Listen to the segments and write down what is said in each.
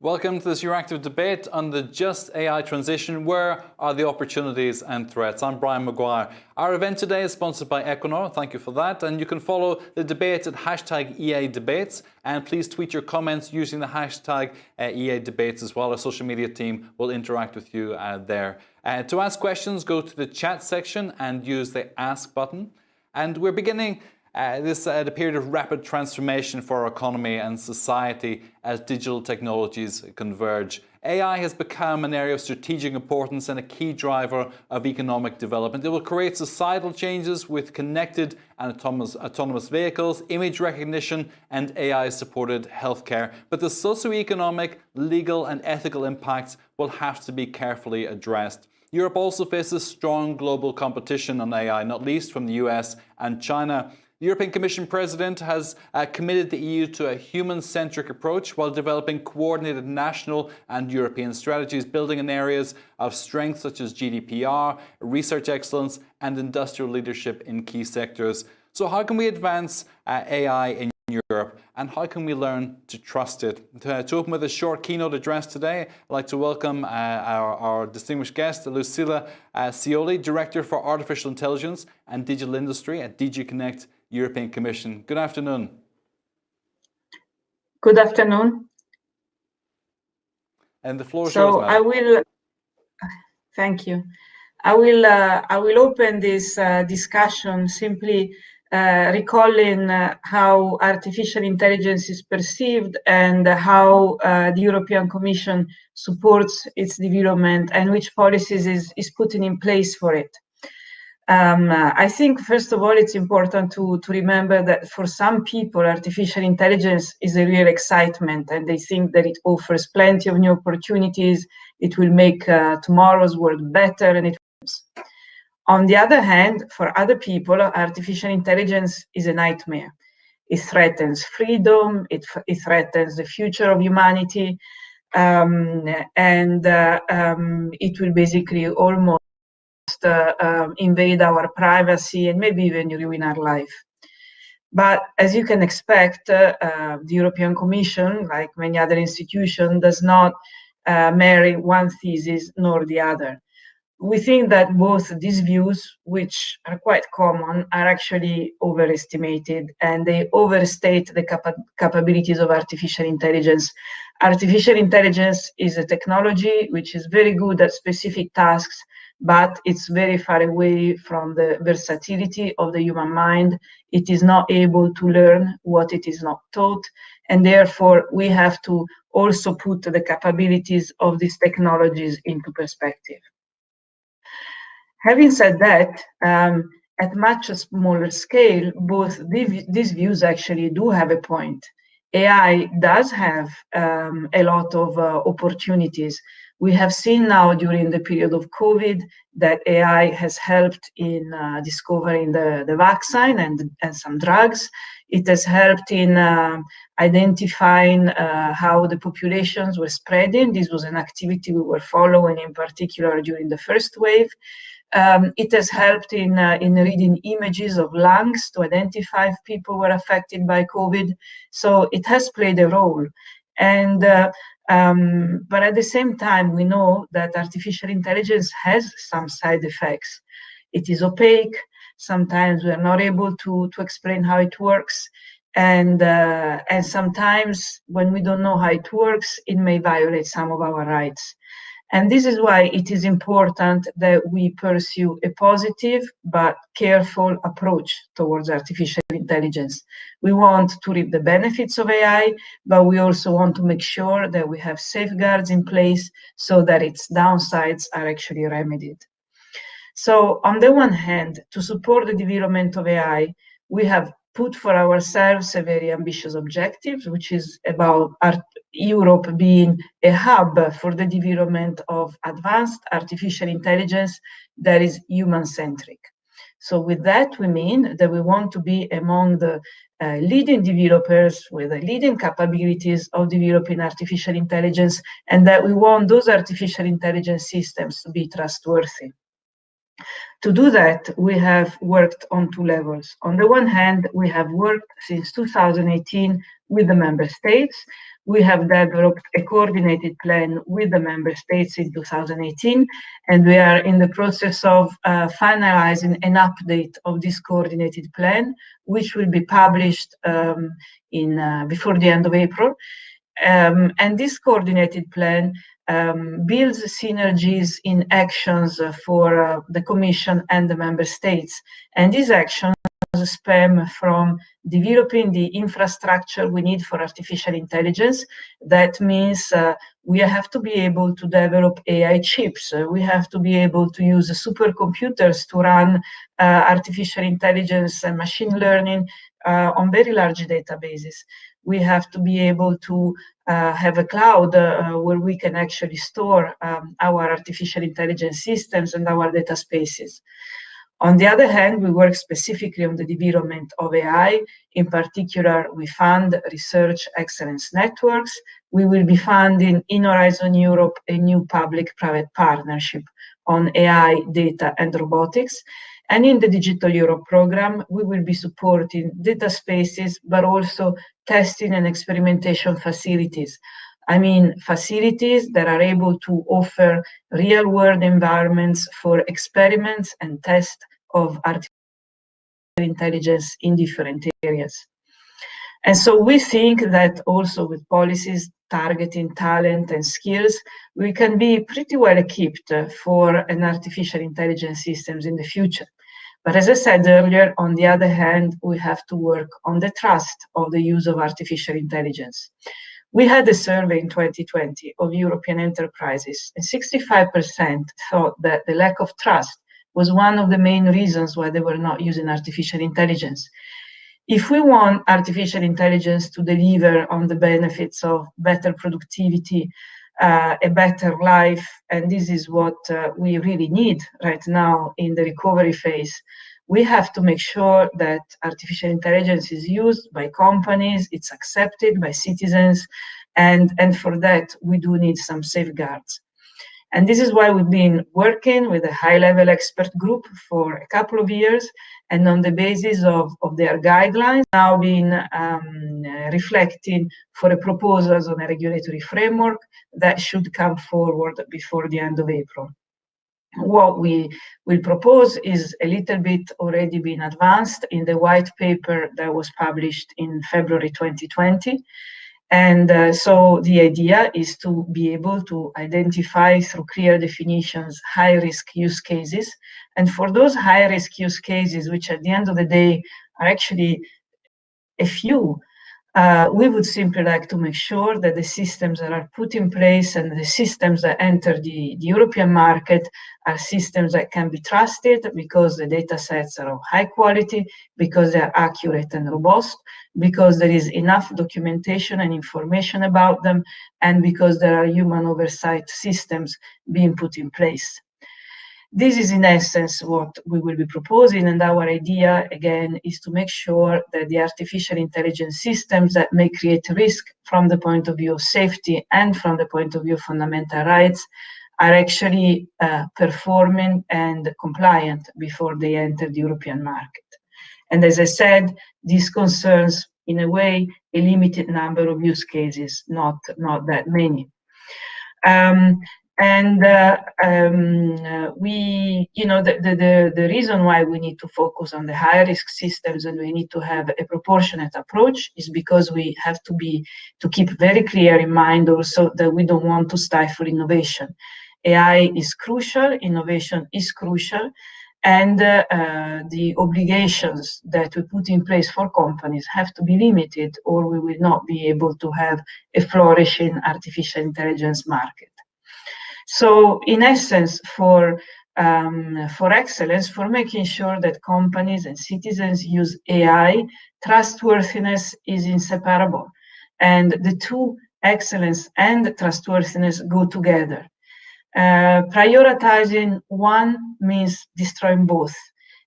Welcome to this Euractiv debate on the just AI transition. Where are the opportunities and threats? I'm Brian Maguire. Our event today is sponsored by Equinor. Thank you for that. And you can follow the debate at hashtag EA Debates. And please tweet your comments using the hashtag EA Debates as well. Our social media team will interact with you there. To ask questions, go to the chat section and use the Ask button. And we're beginning the period of rapid transformation for our economy and society as digital technologies converge. AI has become an area of strategic importance and a key driver of economic development. It will create societal changes with connected and autonomous vehicles, image recognition, and AI-supported healthcare. But the socio-economic, legal, and ethical impacts will have to be carefully addressed. Europe also faces strong global competition on AI, not least from the US and China. The European Commission President has committed the EU to a human-centric approach while developing coordinated national and European strategies, building in areas of strength such as GDPR, research excellence, and industrial leadership in key sectors. So how can we advance AI in Europe, and how can we learn to trust it? To open with a short keynote address today, I'd like to welcome our distinguished guest, Lucilla Scioli, Director for Artificial Intelligence and Digital Industry at DG Connect European Commission. Good afternoon. Good afternoon. And the floor is yours, thank you. I will open this discussion simply recalling how artificial intelligence is perceived and how the European Commission supports its development and which policies is putting in place for it. I think, first of all, it's important to remember that for some people, artificial intelligence is a real excitement, and they think that it offers plenty of new opportunities. It will make tomorrow's world better, and it helps. On the other hand, for other people, artificial intelligence is a nightmare. It threatens freedom, it threatens the future of humanity, and it will basically almost invade our privacy and maybe even ruin our life. But as you can expect, the European Commission, like many other institutions, does not marry one thesis nor the other. We think that both these views, which are quite common, are actually overestimated, and they overstate the capabilities of artificial intelligence. Artificial intelligence is a technology which is very good at specific tasks, but it's very far away from the versatility of the human mind. It is not able to learn what it is not taught, and therefore we have to also put the capabilities of these technologies into perspective. Having said that, at much smaller scale, both these views actually do have a point. AI does have a lot of opportunities. We have seen now during the period of COVID that AI has helped in discovering the vaccine and some drugs. It has helped in identifying how the populations were spreading. This was an activity we were following in particular during the first wave. It has helped in reading images of lungs to identify if people were affected by COVID. So it has played a role. And but at the same time, we know that artificial intelligence has some side effects. It is opaque. Sometimes we are not able to explain how it works. And sometimes when we don't know how it works, it may violate some of our rights. And this is why it is important that we pursue a positive but careful approach towards artificial intelligence. We want to reap the benefits of AI, but we also want to make sure that we have safeguards in place so that its downsides are actually remedied. So on the one hand, to support the development of AI, we have put for ourselves a very ambitious objective, which is about Europe being a hub for the development of advanced artificial intelligence that is human-centric. So with that, we mean that we want to be among the leading developers with the leading capabilities of developing artificial intelligence, and that we want those artificial intelligence systems to be trustworthy. To do that, we have worked on two levels. On the one hand, we have worked since 2018 with the member states. We have developed a coordinated plan with the member states in 2018, and we are in the process of finalizing an update of this coordinated plan, which will be published before the end of April. And this coordinated plan builds synergies in actions for the Commission and the member states. And these actions span from developing the infrastructure we need for artificial intelligence. That means we have to be able to develop AI chips. We have to be able to use supercomputers to run artificial intelligence and machine learning on very large databases. We have to be able to have a cloud where we can actually store our artificial intelligence systems and our data spaces. On the other hand, we work specifically on the development of AI. In particular, we fund research excellence networks. We will be funding in Horizon Europe a new public-private partnership on AI, data, and robotics. And in the Digital Europe program, we will be supporting data spaces, but also testing and experimentation facilities. I mean, facilities that are able to offer real-world environments for experiments and tests of artificial intelligence in different areas. And so we think that also with policies targeting talent and skills, we can be pretty well equipped for an artificial intelligence systems in the future. But as I said earlier, on the other hand, we have to work on the trust of the use of artificial intelligence. We had a survey in 2020 of European enterprises, and 65% thought that the lack of trust was one of the main reasons why they were not using artificial intelligence. If we want artificial intelligence to deliver on the benefits of better productivity, a better life, and this is what we really need right now in the recovery phase, we have to make sure that artificial intelligence is used by companies, it's accepted by citizens, and for that we do need some safeguards. And this is why we've been working with a high-level expert group for a couple of years, and on the basis of their guidelines, now been reflecting for a proposals on a regulatory framework that should come forward before the end of April. What we will propose is a little bit already been advanced in the white paper that was published in February 2020. And so the idea is to be able to identify through clear definitions high-risk use cases. And for those high-risk use cases, which at the end of the day are actually a few, we would simply like to make sure that the systems that are put in place and the systems that enter the European market are systems that can be trusted because the data sets are of high quality, because they are accurate and robust, because there is enough documentation and information about them, and because there are human oversight systems being put in place. This is in essence what we will be proposing, and our idea again is to make sure that the artificial intelligence systems that may create risk from the point of view of safety and from the point of view of fundamental rights are actually performing and compliant before they enter the European market. And as I said, this concerns in a way a limited number of use cases, not that many. The reason why we need to focus on the high-risk systems and we need to have a proportionate approach is because we have to keep very clear in mind also that we don't want to stifle innovation. AI is crucial, innovation is crucial, and the obligations that we put in place for companies have to be limited, or we will not be able to have a flourishing artificial intelligence market. So in essence, for excellence, for making sure that companies and citizens use AI, trustworthiness is inseparable. And the two, excellence and trustworthiness, go together. Prioritizing one means destroying both.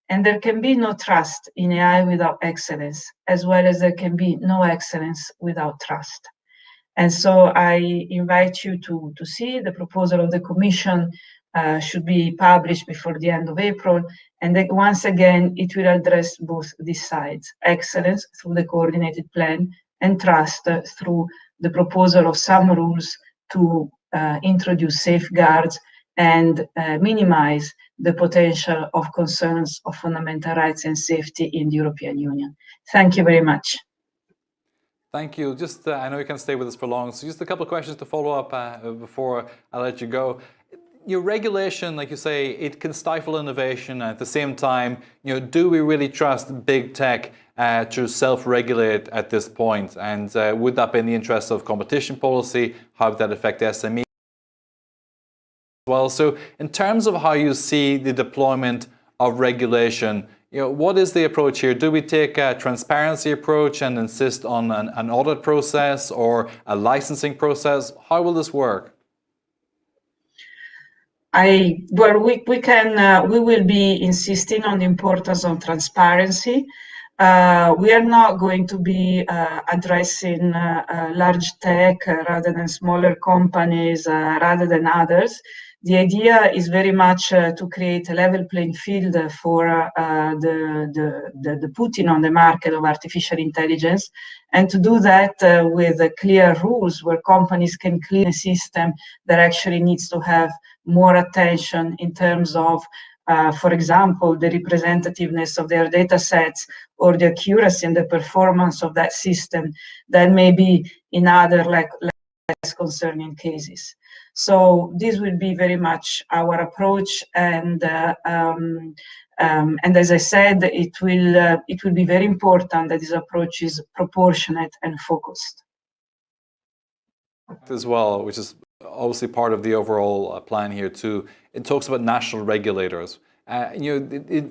And there can be no trust in AI without excellence, as well as there can be no excellence without trust. And so I invite you to see the proposal of the Commission should be published before the end of April. And then once again, it will address both these sides, excellence through the coordinated plan and trust through the proposal of some rules to introduce safeguards and minimize the potential of concerns of fundamental rights and safety in the European Union. Thank you very much. Thank you. Just, I know you can't stay with us for long, so just a couple of questions to follow up before I let you go. Your regulation, like you say, it can stifle innovation. At the same time, do we really trust big tech to self-regulate at this point? And would that be in the interest of competition policy? How would that affect SMEs as well? So in terms of how you see the deployment of regulation, what is the approach here? Do we take a transparency approach and insist on an audit process or a licensing process? How will this work? We will be insisting on the importance of transparency. We are not going to be addressing large tech rather than smaller companies rather than others. The idea is very much to create a level playing field for the putting on the market of artificial intelligence, and to do that with clear rules where companies can clean a system that actually needs to have more attention in terms of, for example, the representativeness of their data sets or the accuracy and the performance of that system than maybe in other less concerning cases. So this will be very much our approach, and as I said, it will be very important that this approach is proportionate and focused. As well, which is obviously part of the overall plan here too. It talks about national regulators.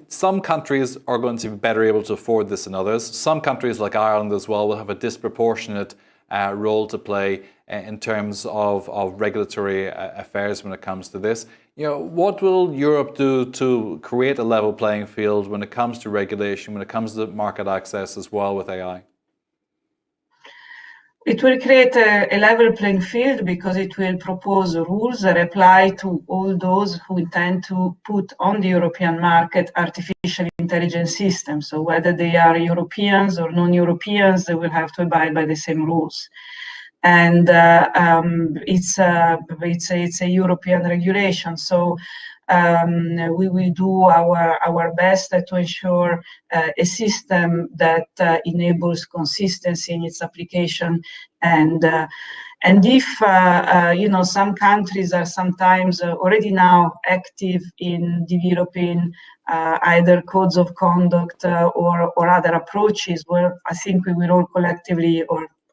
Some countries are going to be better able to afford this than others. Some countries like Ireland as well will have a disproportionate role to play in terms of regulatory affairs when it comes to this. What will Europe do to create a level playing field when it comes to regulation, when it comes to market access as well with AI? It will create a level playing field because it will propose rules that apply to all those who intend to put on the European market artificial intelligence systems. So whether they are Europeans or non-Europeans, they will have to abide by the same rules. And it's a European regulation. So we will do our best to ensure a system that enables consistency in its application, and if some countries are sometimes already now active in developing either codes of conduct or other approaches, well, I think we will all collectively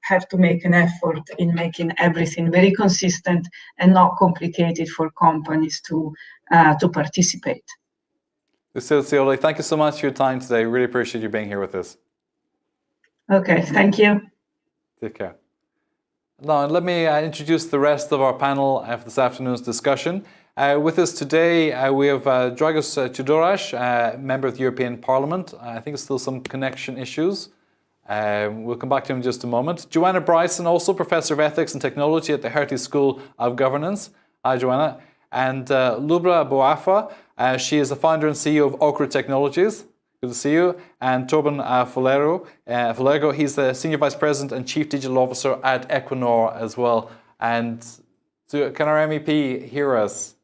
have to make an effort in making everything very consistent and not complicated for companies to participate. Lucille Scioli, thank you so much for your time today. Really appreciate you being here with us. Okay, thank you. Take care. Now, let me introduce the rest of our panel for this afternoon's discussion. With us today, we have Dragos Tudoras, member of the European Parliament. I think there's still some connection issues. We'll come back to him in just a moment. Joanna Bryson, also Professor of Ethics and Technology at the Hertie School of Governance. Hi, Joanna. And Lubra Boafa, she is the founder and CEO of Okra Technologies. Good to see you. And Torben Falego, he's the Senior Vice President and Chief Digital Officer at Equinor as well. And so can our MEP hear us?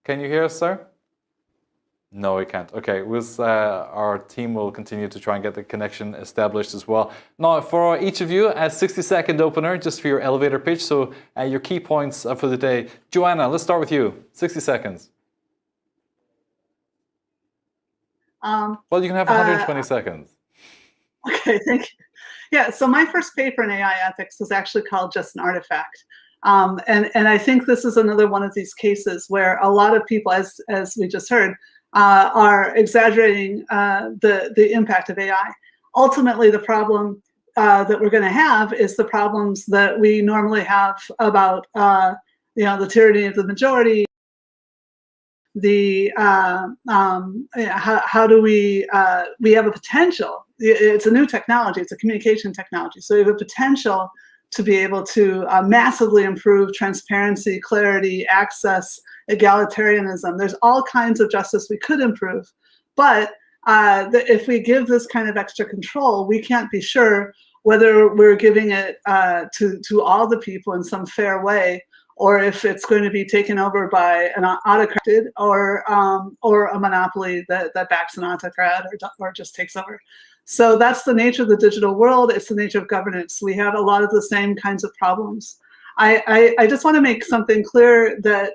Can you hear us, sir? No, we can't. Okay, our team will continue to try and get the connection established as well. Now, for each of you, a 60-second opener just for your elevator pitch. So your key points for the day. Joanna, let's start with you. 60 seconds. Well, you can have 120 seconds. Okay, thank you. Yeah, so my first paper in AI ethics was actually called Just an Artifact. And I think this is another one of these cases where a lot of people, as we just heard, are exaggerating the impact of AI. Ultimately, the problem that we're going to have is the problems that we normally have about the tyranny of the majority. How do we have a potential? It's a new technology. It's a communication technology. So we have a potential to be able to massively improve transparency, clarity, access, egalitarianism. There's all kinds of justice we could improve, but if we give this kind of extra control, we can't be sure whether we're giving it to all the people in some fair way, or if it's going to be taken over by an autocrat or a monopoly that backs an autocrat or just takes over. So that's the nature of the digital world. It's the nature of governance. We have a lot of the same kinds of problems. I just want to make something clear that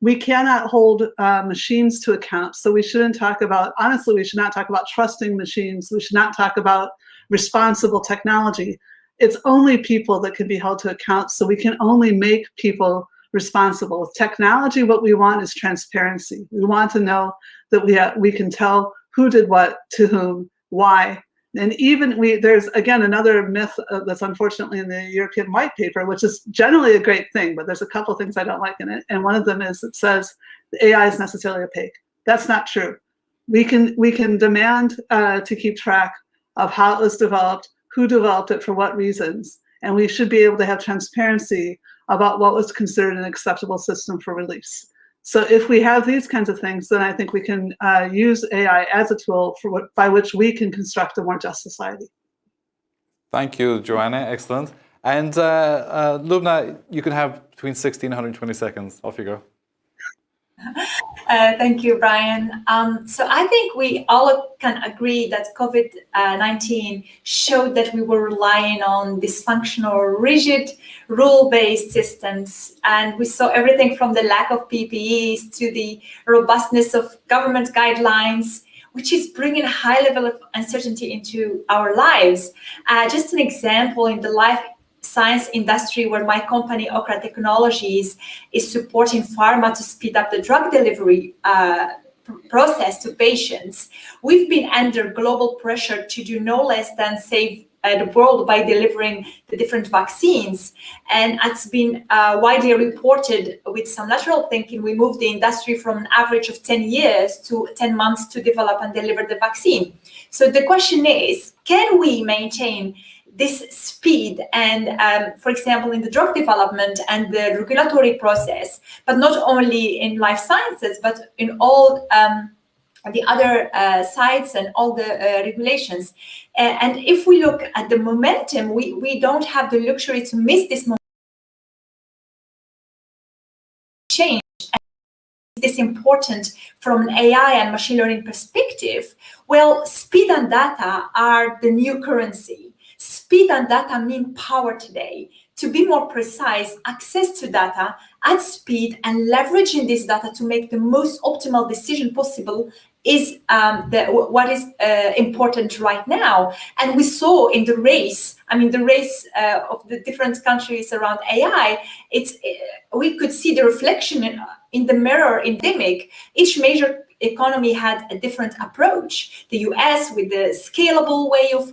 we cannot hold machines to account. So we shouldn't talk about, honestly, we should not talk about trusting machines. We should not talk about responsible technology. It's only people that can be held to account. So we can only make people responsible. With technology, what we want is transparency. We want to know that we can tell who did what, to whom, why. And even there's, again, another myth that's unfortunately in the European white paper, which is generally a great thing, but there's a couple things I don't like in it. And one of them is it says the AI is necessarily opaque. That's not true. We can demand to keep track of how it was developed, who developed it for what reasons, and we should be able to have transparency about what was considered an acceptable system for release. So if we have these kinds of things, then I think we can use AI as a tool by which we can construct a more just society. Thank you, Joanna. Excellent. And Lubna, you can have between 60 and 120 seconds. Off you go. Thank you, Brian. So I think we all can agree that COVID-19 showed that we were relying on dysfunctional, rigid, rule-based systems. And we saw everything from the lack of PPEs to the robustness of government guidelines, which is bringing a high level of uncertainty into our lives. Just an example, in the life science industry, where my company, Okra Technologies, is supporting pharma to speed up the drug delivery process to patients. We've been under global pressure to do no less than save the world by delivering the different vaccines. And it's been widely reported, with some lateral thinking, we moved the industry from an average of 10 years to 10 months to develop and deliver the vaccine. So the question is, can we maintain this speed and, for example, in the drug development and the regulatory process, but not only in life sciences, but in all the other sites and all the regulations. And if we look at the momentum, we don't have the luxury to miss this moment change. Is this important from an AI and machine learning perspective? Well, speed and data are the new currency. Speed and data mean power today. To be more precise, access to data at speed and leveraging this data to make the most optimal decision possible is what is important right now. And we saw in the race, the race of the different countries around AI, we could see the reflection in the mirror in pandemic. Each major economy had a different approach. The US with the scalable way of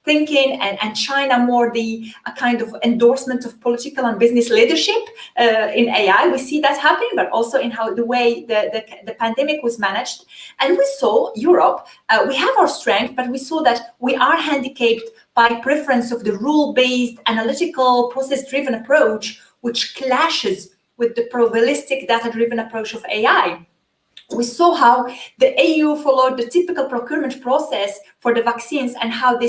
thinking, and China more the kind of endorsement of political and business leadership in AI. We see that happening, but also in how the way the pandemic was managed. And we saw Europe, we have our strength, but we saw that we are handicapped by preference of the rule-based, analytical, process-driven approach, which clashes with the probabilistic, data-driven approach of AI. We saw how the EU followed the typical procurement process for the vaccines, and how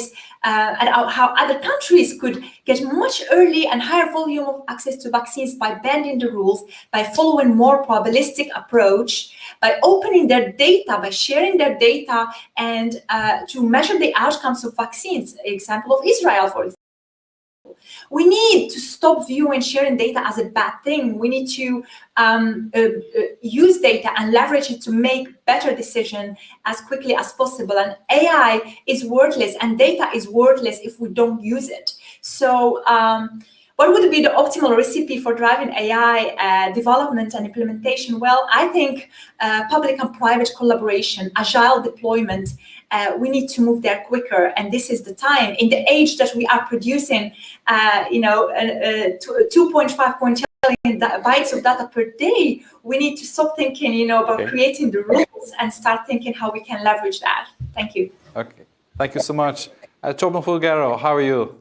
how other countries could get much early and higher volume of access to vaccines by bending the rules, by following more probabilistic approach, by opening their data, by sharing their data, and to measure the outcomes of vaccines. Example of Israel, for example. We need to stop viewing sharing data as a bad thing. We need to use data and leverage it to make better decisions as quickly as possible. And AI is worthless and data is worthless if we don't use it. So what would be the optimal recipe for driving AI development and implementation? Well, I think public and private collaboration, agile deployment, we need to move there quicker, and this is the time. In the age that we are producing, 2.5 billion bytes of data per day, we need to stop thinking, about creating the rules and start thinking how we can leverage that. Thank you. Okay, thank you so much. Torben Fulgero, how are you?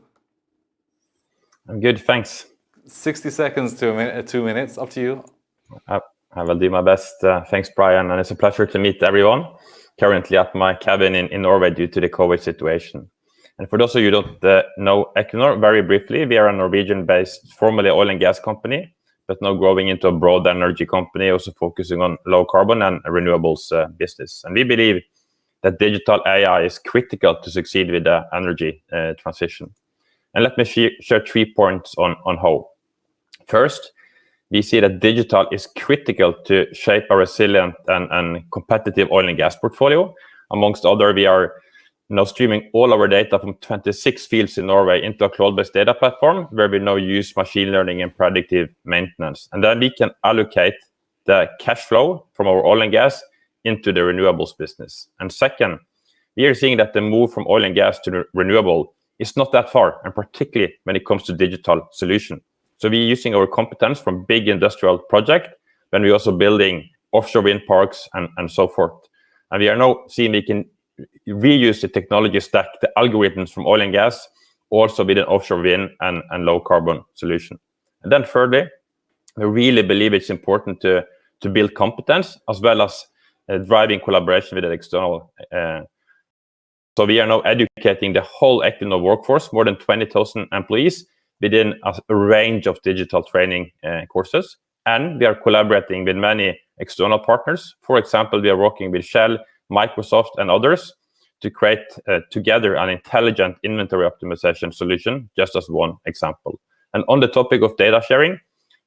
I'm good, thanks. 60 seconds to 2 minutes, up to you. I will do my best. Thanks, Brian, and it's a pleasure to meet everyone. currently at my cabin in Norway due to the COVID situation. And for those of you who don't know Equinor, very briefly, we are a Norwegian-based, formerly oil and gas company, but now growing into a broad energy company, also focusing on low carbon and renewables business. And we believe that digital AI is critical to succeed with the energy transition. And let me share 3 points on how. First, we see that digital is critical to shape a resilient and competitive oil and gas portfolio. Amongst other, we are now streaming all our data from 26 fields in Norway into a cloud-based data platform where we now use machine learning and predictive maintenance. And then we can allocate the cash flow from our oil and gas into the renewables business. And second, we are seeing that the move from oil and gas to renewable is not that far, and particularly when it comes to digital solution. So we're using our competence from big industrial project when we're also building offshore wind parks and so forth. And we are now seeing we can reuse the technology stack, the algorithms from oil and gas, also with an offshore wind and low carbon solution. And then thirdly, we really believe it's important to build competence as well as driving collaboration with the external. So we are now educating the whole Equinor workforce, more than 20,000 employees, within a range of digital training courses. And we are collaborating with many external partners. For example, we are working with Shell, Microsoft, and others to create together an intelligent inventory optimization solution, just as one example. And on the topic of data sharing,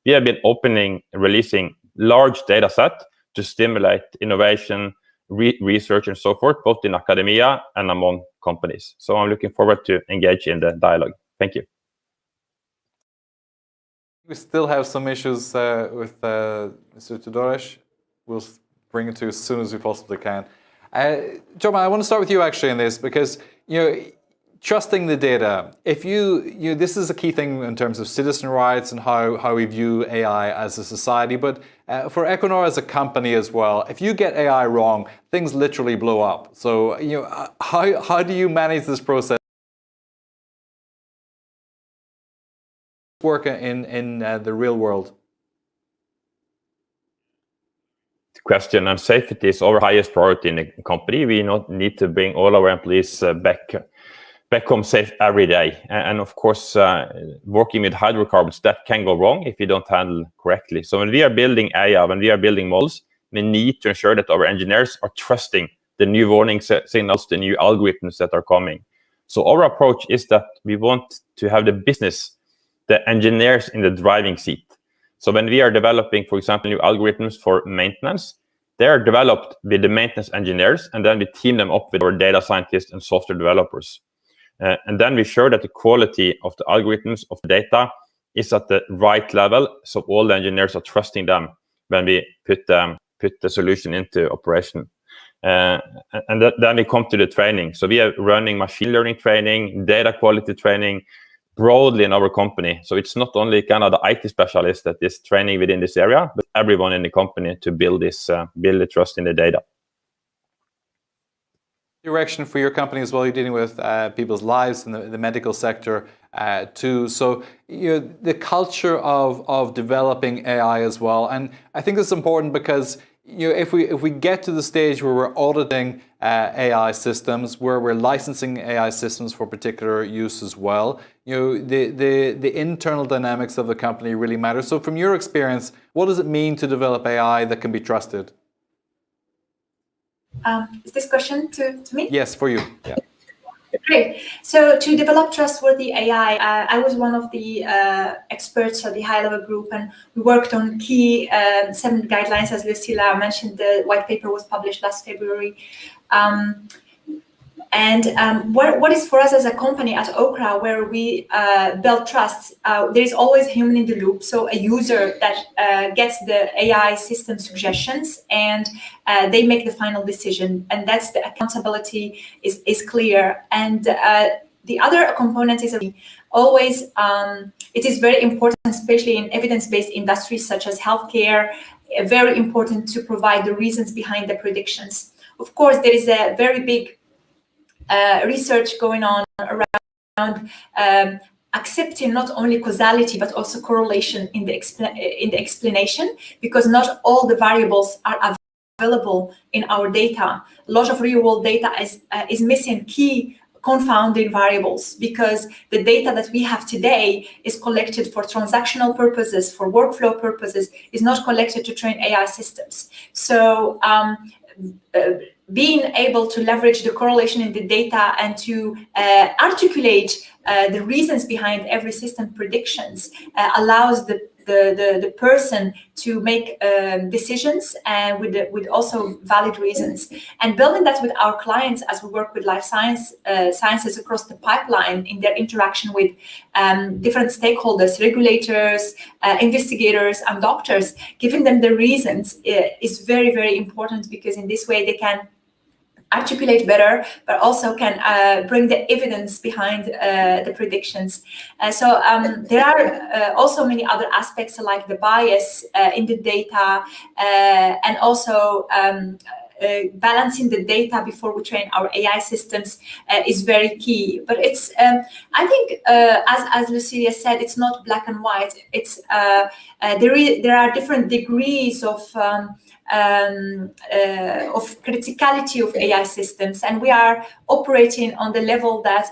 we have been releasing large data set to stimulate innovation, research, and so forth, both in academia and among companies. So I'm looking forward to engage in the dialogue. Thank you. We still have some issues with Mr. Tudorez. We'll bring it to you as soon as we possibly can. Joma, I want to start with you actually in this because trusting the data. If this is a key thing in terms of citizen rights and how we view AI as a society. But for Equinor as a company as well, if you get AI wrong, things literally blow up. So how do you manage this process? Work in the real world. Question, and safety is our highest priority in the company. We need to bring all our employees back home safe every day. And of course, working with hydrocarbons, that can go wrong if you don't handle correctly. So when we are building AI, when we are building models, we need to ensure that our engineers are trusting the new warning signals, the new algorithms that are coming. So our approach is that we want to have the business, the engineers in the driving seat. So when we are developing, for example, new algorithms for maintenance, they are developed with the maintenance engineers, and then we team them up with our data scientists and software developers. And then we ensure that the quality of the algorithms of the data is at the right level, so all the engineers are trusting them when we put the solution into operation. And then we come to the training. So we are running machine learning training, data quality training, broadly in our company. So it's not only kind of the IT specialist that is training within this area, but everyone in the company to build the trust in the data. Direction for your company as well, you're dealing with people's lives in the medical sector too. So the culture of developing AI as well. And I think it's important because if we get to the stage where we're auditing AI systems, where we're licensing AI systems for particular use as well, the internal dynamics of the company really matter. So from your experience, what does it mean to develop AI that can be trusted? Is this question to me? Yes, for you. Yeah. Great. So to develop trustworthy AI, I was one of the experts of the high-level group, and we worked on key 7 guidelines. As Lucila mentioned, the white paper was published last February. What is for us as a company at Okra, where we build trust, there is always human in the loop. So a user that gets the AI system suggestions and they make the final decision. And that's the accountability is clear. And the other component is always, it is very important, especially in evidence-based industries such as healthcare, very important to provide the reasons behind the predictions. Of course, there is a very big research going on around accepting not only causality but also correlation in the explanation, because not all the variables are available in our data. A lot of real-world data is missing key confounding variables, because the data that we have today is collected for transactional purposes, for workflow purposes, is not collected to train AI systems. So being able to leverage the correlation in the data and to articulate the reasons behind every system predictions allows the person to make decisions and with also valid reasons. And building that with our clients as we work with life sciences across the pipeline in their interaction with different stakeholders, regulators, investigators, and doctors, giving them the reasons is very, very important, because in this way they can articulate better, but also can bring the evidence behind the predictions. So there are also many other aspects, like the bias in the data, and also balancing the data before we train our AI systems is very key. But it's, I think, as Lucilia said, it's not black and white. It's there are different degrees of criticality of AI systems, and we are operating on the level that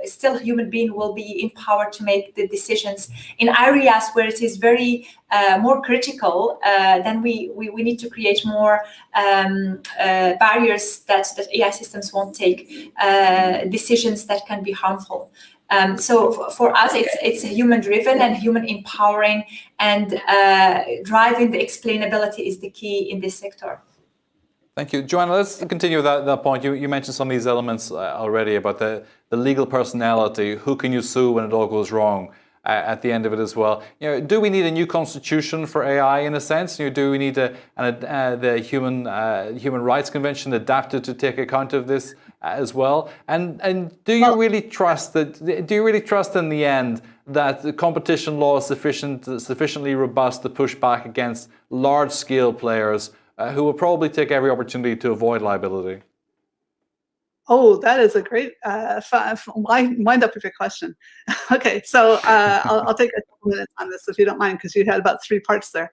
still human being will be empowered to make the decisions. In areas where it is very more critical, then we need to create more barriers that AI systems won't take decisions that can be harmful. So for us, it's human-driven and human-empowering, and driving the explainability is the key in this sector. Thank you. Joanna, let's continue with that point. You mentioned some of these elements already about the legal personality. Who can you sue when it all goes wrong? At the end of it as well, do we need a new constitution for AI in a sense? Do we need the Human Rights Convention adapted to take account of this as well? And do you really trust that? Do you really trust in the end that the competition law is sufficiently robust to push back against large-scale players who will probably take every opportunity to avoid liability? Oh, that is a great wind up with your question. Okay, so I'll take a couple minutes on this if you don't mind, because you had about 3 parts there.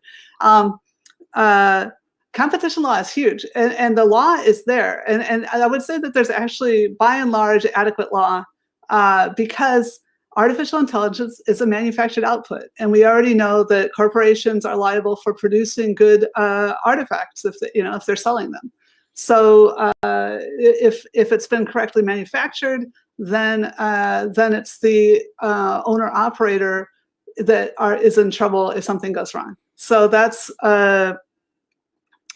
Competition law is huge, and the law is there, and I would say that there's actually, by and large, adequate law because artificial intelligence is a manufactured output, and we already know that corporations are liable for producing good artifacts if they're selling them. So if it's been correctly manufactured, then it's the owner operator that is in trouble if something goes wrong. So that's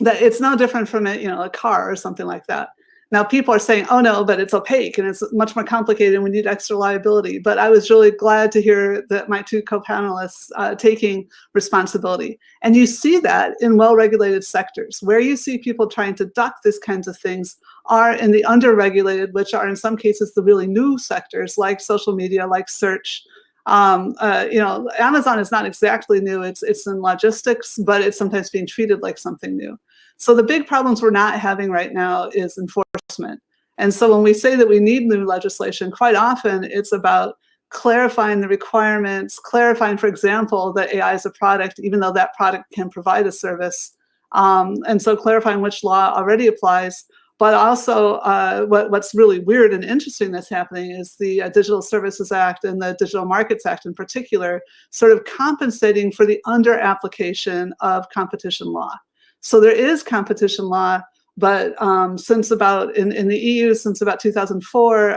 that it's no different from a car or something like that. Now people are saying, oh no, but it's opaque and it's much more complicated and we need extra liability. But I was really glad to hear that my 2 co-panelists taking responsibility. And you see that in well-regulated sectors. Where you see people trying to duck these kinds of things are in the under-regulated, which are in some cases the really new sectors like social media, like search. Amazon is not exactly new. It's in logistics, but it's sometimes being treated like something new. So the big problems we're not having right now is enforcement. And so when we say that we need new legislation, quite often it's about clarifying the requirements, clarifying, for example, that AI is a product, even though that product can provide a service. And so clarifying which law already applies. But also what's really weird and interesting that's happening is the Digital Services Act and the Digital Markets Act in particular, sort of compensating for the under-application of competition law. So there is competition law, but since about, in the EU, since about 2004,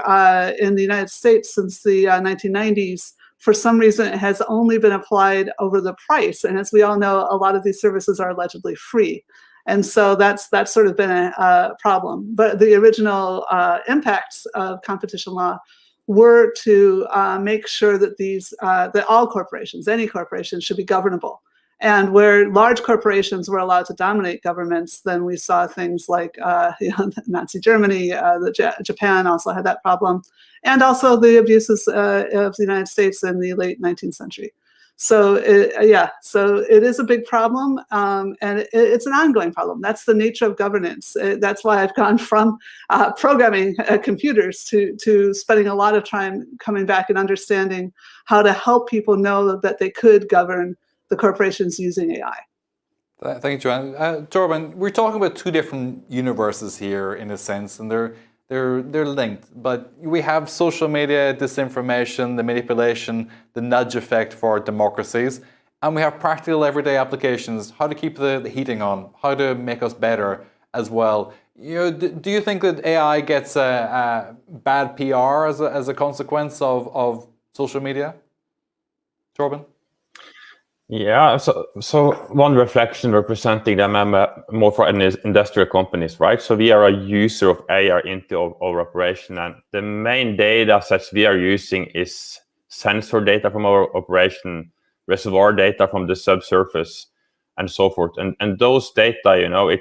in the United States, since the 1990s, for some reason it has only been applied over the price. And as we all know, a lot of these services are allegedly free. And so that's sort of been a problem. But the original impacts of competition law were to make sure that that all corporations, any corporation, should be governable. And where large corporations were allowed to dominate governments, then we saw things like Nazi Germany, Japan also had that problem, and also the abuses of the United States in the late 19th century. So so it is a big problem, and it's an ongoing problem. That's the nature of governance. That's why I've gone from programming computers to spending a lot of time coming back and understanding how to help people know that they could govern the corporations using AI. Thank you, Joanne. Torben, we're talking about two different universes here, in a sense, and they're linked. But we have social media, disinformation, the manipulation, the nudge effect for democracies, and we have practical everyday applications, how to keep the heating on, how to make us better as well. Do you think that AI gets a bad PR as a consequence of social media? Torben? Yeah, so one reflection representing them more for industrial companies, right? So we are a user of AI into our operation, and the main data sets we are using is sensor data from our operation, reservoir data from the subsurface, and so forth. And those data,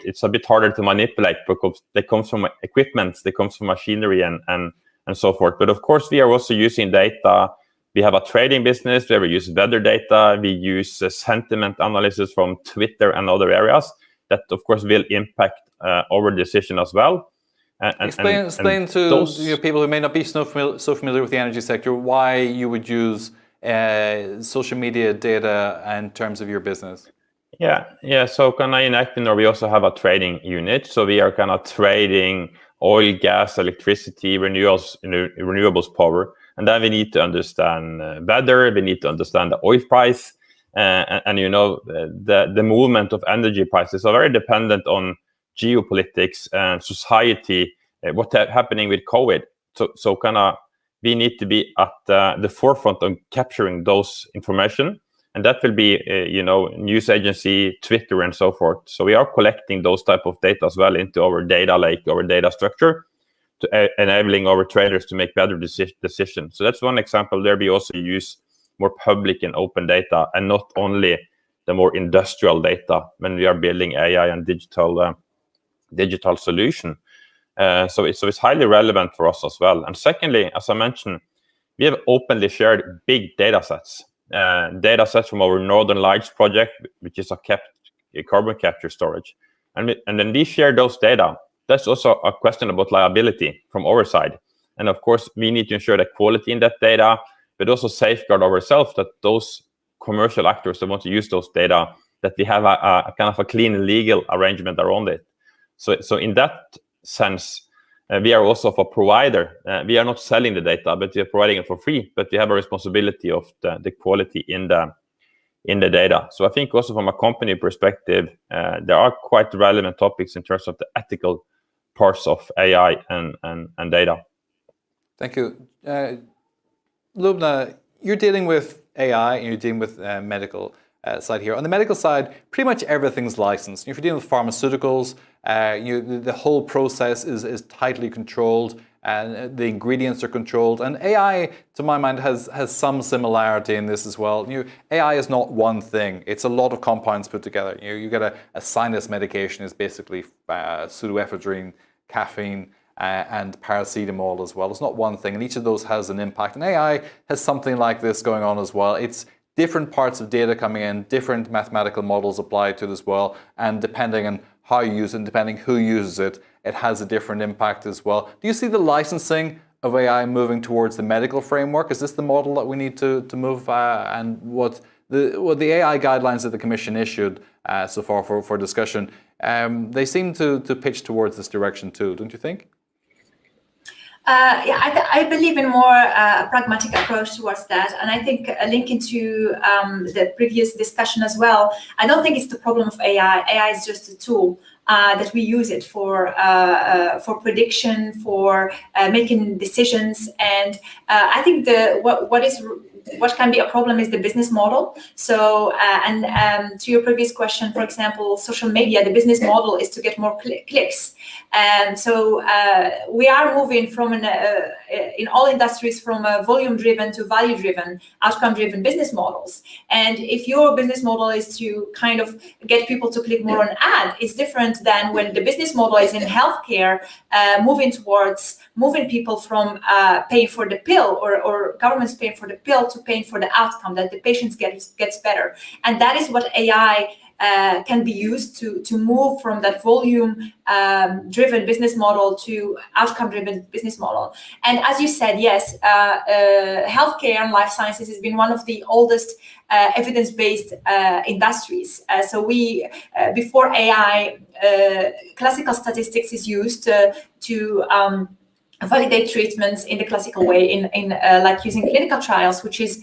it's a bit harder to manipulate because they come from equipment, they come from machinery and so forth. But of course, we are also using data. We have a trading business where we use weather data. We use sentiment analysis from Twitter and other areas that, of course, will impact our decision as well. Explain to those people who may not be so familiar with the energy sector why you would use social media data in terms of your business. Yeah. So in Equinor, we also have a trading unit. So we are kind of trading oil, gas, electricity, renewables power. And then we need to understand weather, we need to understand the oil price, and the movement of energy prices are very dependent on geopolitics and society, what's happening with COVID. So we need to be at the forefront of capturing those information, and that will be news agency, Twitter, and so forth. So we are collecting those type of data as well into our data lake, our data structure, to enabling our traders to make better decisions. So that's one example. There we also use more public and open data, and not only the more industrial data when we are building AI and digital solution. So it's highly relevant for us as well. And secondly, as I mentioned, we have openly shared big data sets from our Northern Lights project, which is a carbon capture storage. And then we share those data. That's also a question about liability from our side. And of course, we need to ensure the quality in that data, but also safeguard ourselves that those commercial actors that want to use those data, that we have a kind of a clean legal arrangement around it. So in that sense, we are also a provider. We are not selling the data, but we are providing it for free. But we have a responsibility of the quality in the data. So I think also from a company perspective, there are quite relevant topics in terms of the ethical parts of AI and data. Thank you. Lubna, you're dealing with AI and you're dealing with medical side here. On the medical side, pretty much everything's licensed. If you're dealing with pharmaceuticals, the whole process is tightly controlled, and the ingredients are controlled. And AI, to my mind, has some similarity in this as well. AI is not one thing. It's a lot of compounds put together. You get a sinus medication is basically pseudoephedrine, caffeine, and paracetamol as well. It's not one thing, and each of those has an impact. And AI has something like this going on as well. It's different parts of data coming in, different mathematical models applied to it as well, and depending on how you use it and depending who uses it, it has a different impact as well. Do you see the licensing of AI moving towards the medical framework? Is this the model that we need to move? And what the AI guidelines that the Commission issued so far for discussion, they seem to pitch towards this direction too, don't you think? I believe in more a pragmatic approach towards that, and I think linking to the previous discussion as well, I don't think it's the problem of AI. AI is just a tool that we use it for prediction, for making decisions, and I think what can be a problem is the business model. So, to your previous question, for example, social media, the business model is to get more clicks. And so we are moving from in all industries from a volume-driven to value-driven, outcome-driven business models. And if your business model is to kind of get people to click more on ad, it's different than when the business model is in healthcare, moving towards moving people from paying for the pill or governments paying for the pill to paying for the outcome, that the patient gets better. And that is what AI can be used to move from that volume driven business model to outcome driven business model. And as you said, yes, healthcare and life sciences has been one of the oldest evidence-based industries. So we, before AI, classical statistics is used to validate treatments in the classical way, in like using clinical trials, which is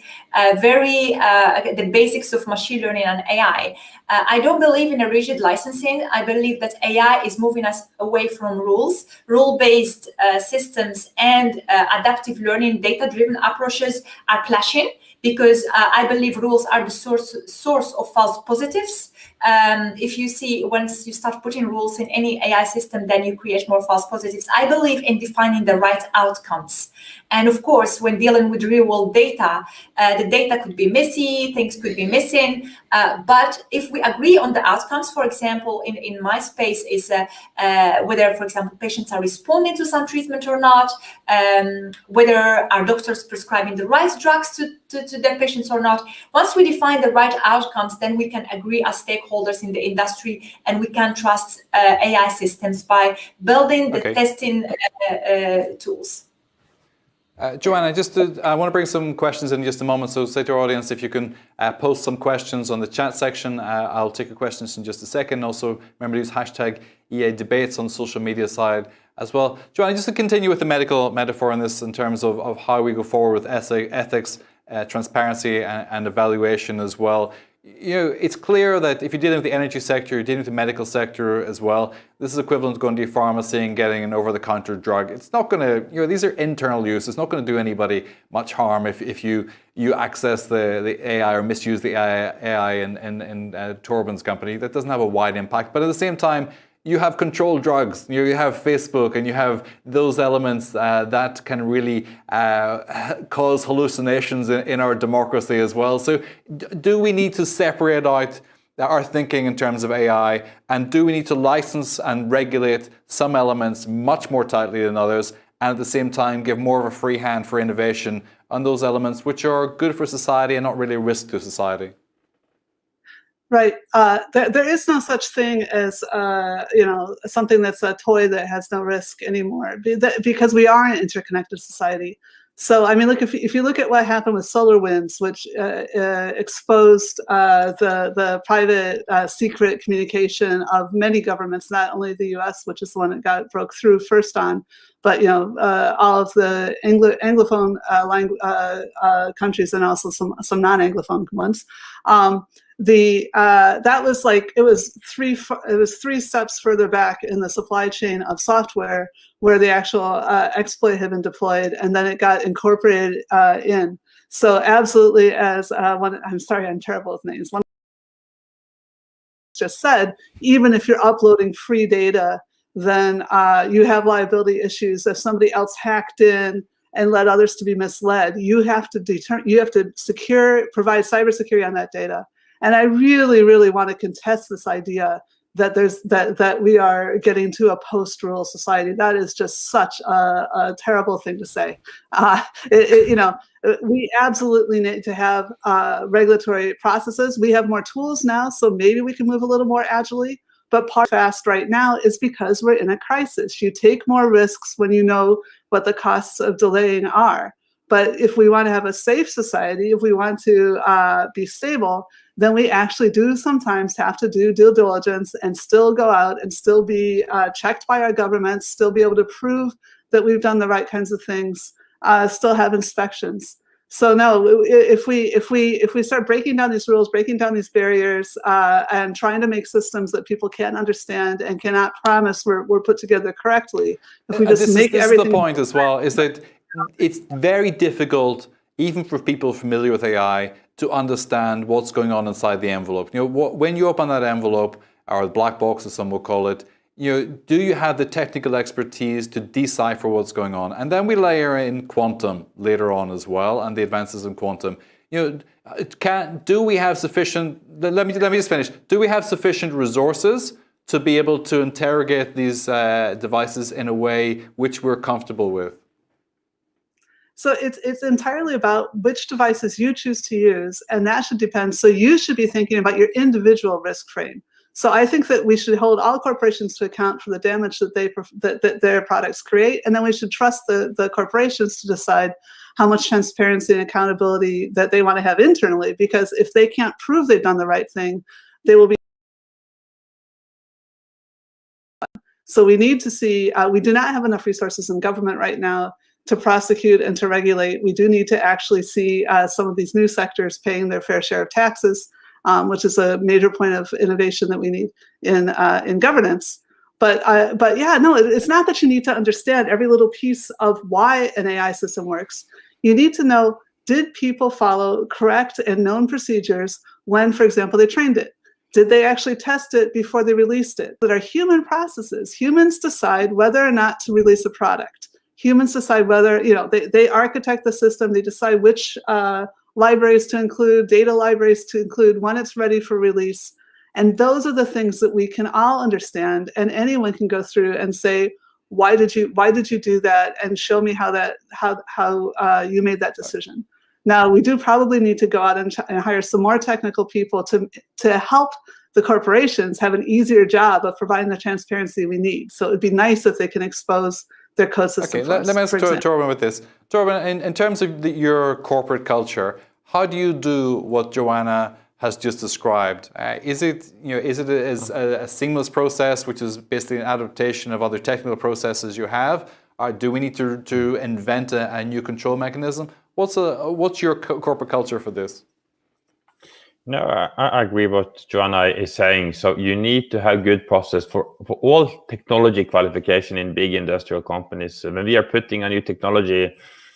very the basics of machine learning and AI. I don't believe in a rigid licensing. I believe that AI is moving us away from rules. Rule-based systems and adaptive learning, data-driven approaches are clashing, because I believe rules are the source of false positives. If you see, once you start putting rules in any AI system, then you create more false positives. I believe in defining the right outcomes. And of course, when dealing with real world data, the data could be messy, things could be missing. But if we agree on the outcomes, for example, in my space is whether, for example, patients are responding to some treatment or not, whether our doctors prescribing the right drugs to their patients or not. Once we define the right outcomes, then we can agree as stakeholders in the industry, and we can trust AI systems by building the testing tools. Joanna, I want to bring some questions in just a moment, so say to our audience if you can post some questions on the chat section. I'll take your questions in just a second. Also, remember to use hashtag EA debates on social media side as well. Joanna, just to continue with the medical metaphor in this, in terms of how we go forward with ethics, transparency and evaluation as well. You know, it's clear that if you're dealing with the energy sector, you're dealing with the medical sector as well. This is equivalent to going to your pharmacy and getting an over-the-counter drug. It's not going to, you know, these are internal use. It's not going to do anybody much harm if you access the AI or misuse the AI in Torben's company. That doesn't have a wide impact. But at the same time, you have controlled drugs, you have Facebook, and you have those elements that can really cause hallucinations in our democracy as well. So do we need to separate out our thinking in terms of AI, and do we need to license and regulate some elements much more tightly than others, and at the same time give more of a free hand for innovation on those elements which are good for society and not really a risk to society? Right. There is no such thing as, you know, something that's a toy that has no risk anymore, because we are an interconnected society. So, I mean, look, if you look at what happened with SolarWinds, which exposed the private secret communication of many governments, not only the U.S., which is the one that broke through first on, but, you know, all of the Anglophone countries, and also some non-Anglophone ones. That was like, it was three steps further back in the supply chain of software where the actual exploit had been deployed, and then it got incorporated in. So absolutely, as I'm sorry, I'm terrible with names. One just said, even if you're uploading free data, then you have liability issues. If somebody else hacked in and led others to be misled, you have to provide cybersecurity on that data. And I really, really want to contest this idea that that we are getting to a post-rule society. That is just such a terrible thing to say. You know, we absolutely need to have regulatory processes. We have more tools now, so maybe we can move a little more agilely. But part fast right now is because we're in a crisis. You take more risks when you know what the costs of delaying are. But if we want to have a safe society, if we want to be stable, then we actually do sometimes have to do due diligence and still go out and still be checked by our governments, still be able to prove that we've done the right kinds of things, still have inspections. So no, if we start breaking down these rules, breaking down these barriers, and trying to make systems that people can't understand and cannot promise were put together correctly, if we just make everything. This is the point as well, is that it's very difficult, even for people familiar with AI, to understand what's going on inside the envelope. You know, when you open that envelope, or the black box as some will call it, you know, do you have the technical expertise to decipher what's going on? And then we layer in quantum later on as well, and the advances in quantum. You know, do we have sufficient? Let me just finish. Do we have sufficient resources to be able to interrogate these devices in a way which we're comfortable with? So it's entirely about which devices you choose to use, and that should depend. So you should be thinking about your individual risk frame. So I think that we should hold all corporations to account for the damage that that their products create, and then we should trust the corporations to decide how much transparency and accountability that they want to have internally. Because if they can't prove they've done the right thing, they will be. So we need to see. We do not have enough resources in government right now to prosecute and to regulate. We do need to actually see some of these new sectors paying their fair share of taxes, which is a major point of innovation that we need in governance. But yeah, no, it's not that you need to understand every little piece of why an AI system works. You need to know, did people follow correct and known procedures when, for example, they trained it? Did they actually test it before they released it? That are human processes. Humans decide whether or not to release a product. Humans decide whether, they architect the system, they decide which libraries to include, data libraries to include, when it's ready for release. And those are the things that we can all understand, and anyone can go through and say, why did you do that? And show me how you made that decision. Now, we do probably need to go out and hire some more technical people to help the corporations have an easier job of providing the transparency we need. So it'd be nice if they can expose their code system. Okay, let me ask Torben with this. Torben, in terms of your corporate culture, how do you do what Joanna has just described? Is it a seamless process, which is basically an adaptation of other technical processes you have? Or do we need to invent a new control mechanism? What's your corporate culture for this? No, I agree with what Joanna is saying. So you need to have good process for all technology qualification in big industrial companies. When we are putting a new technology,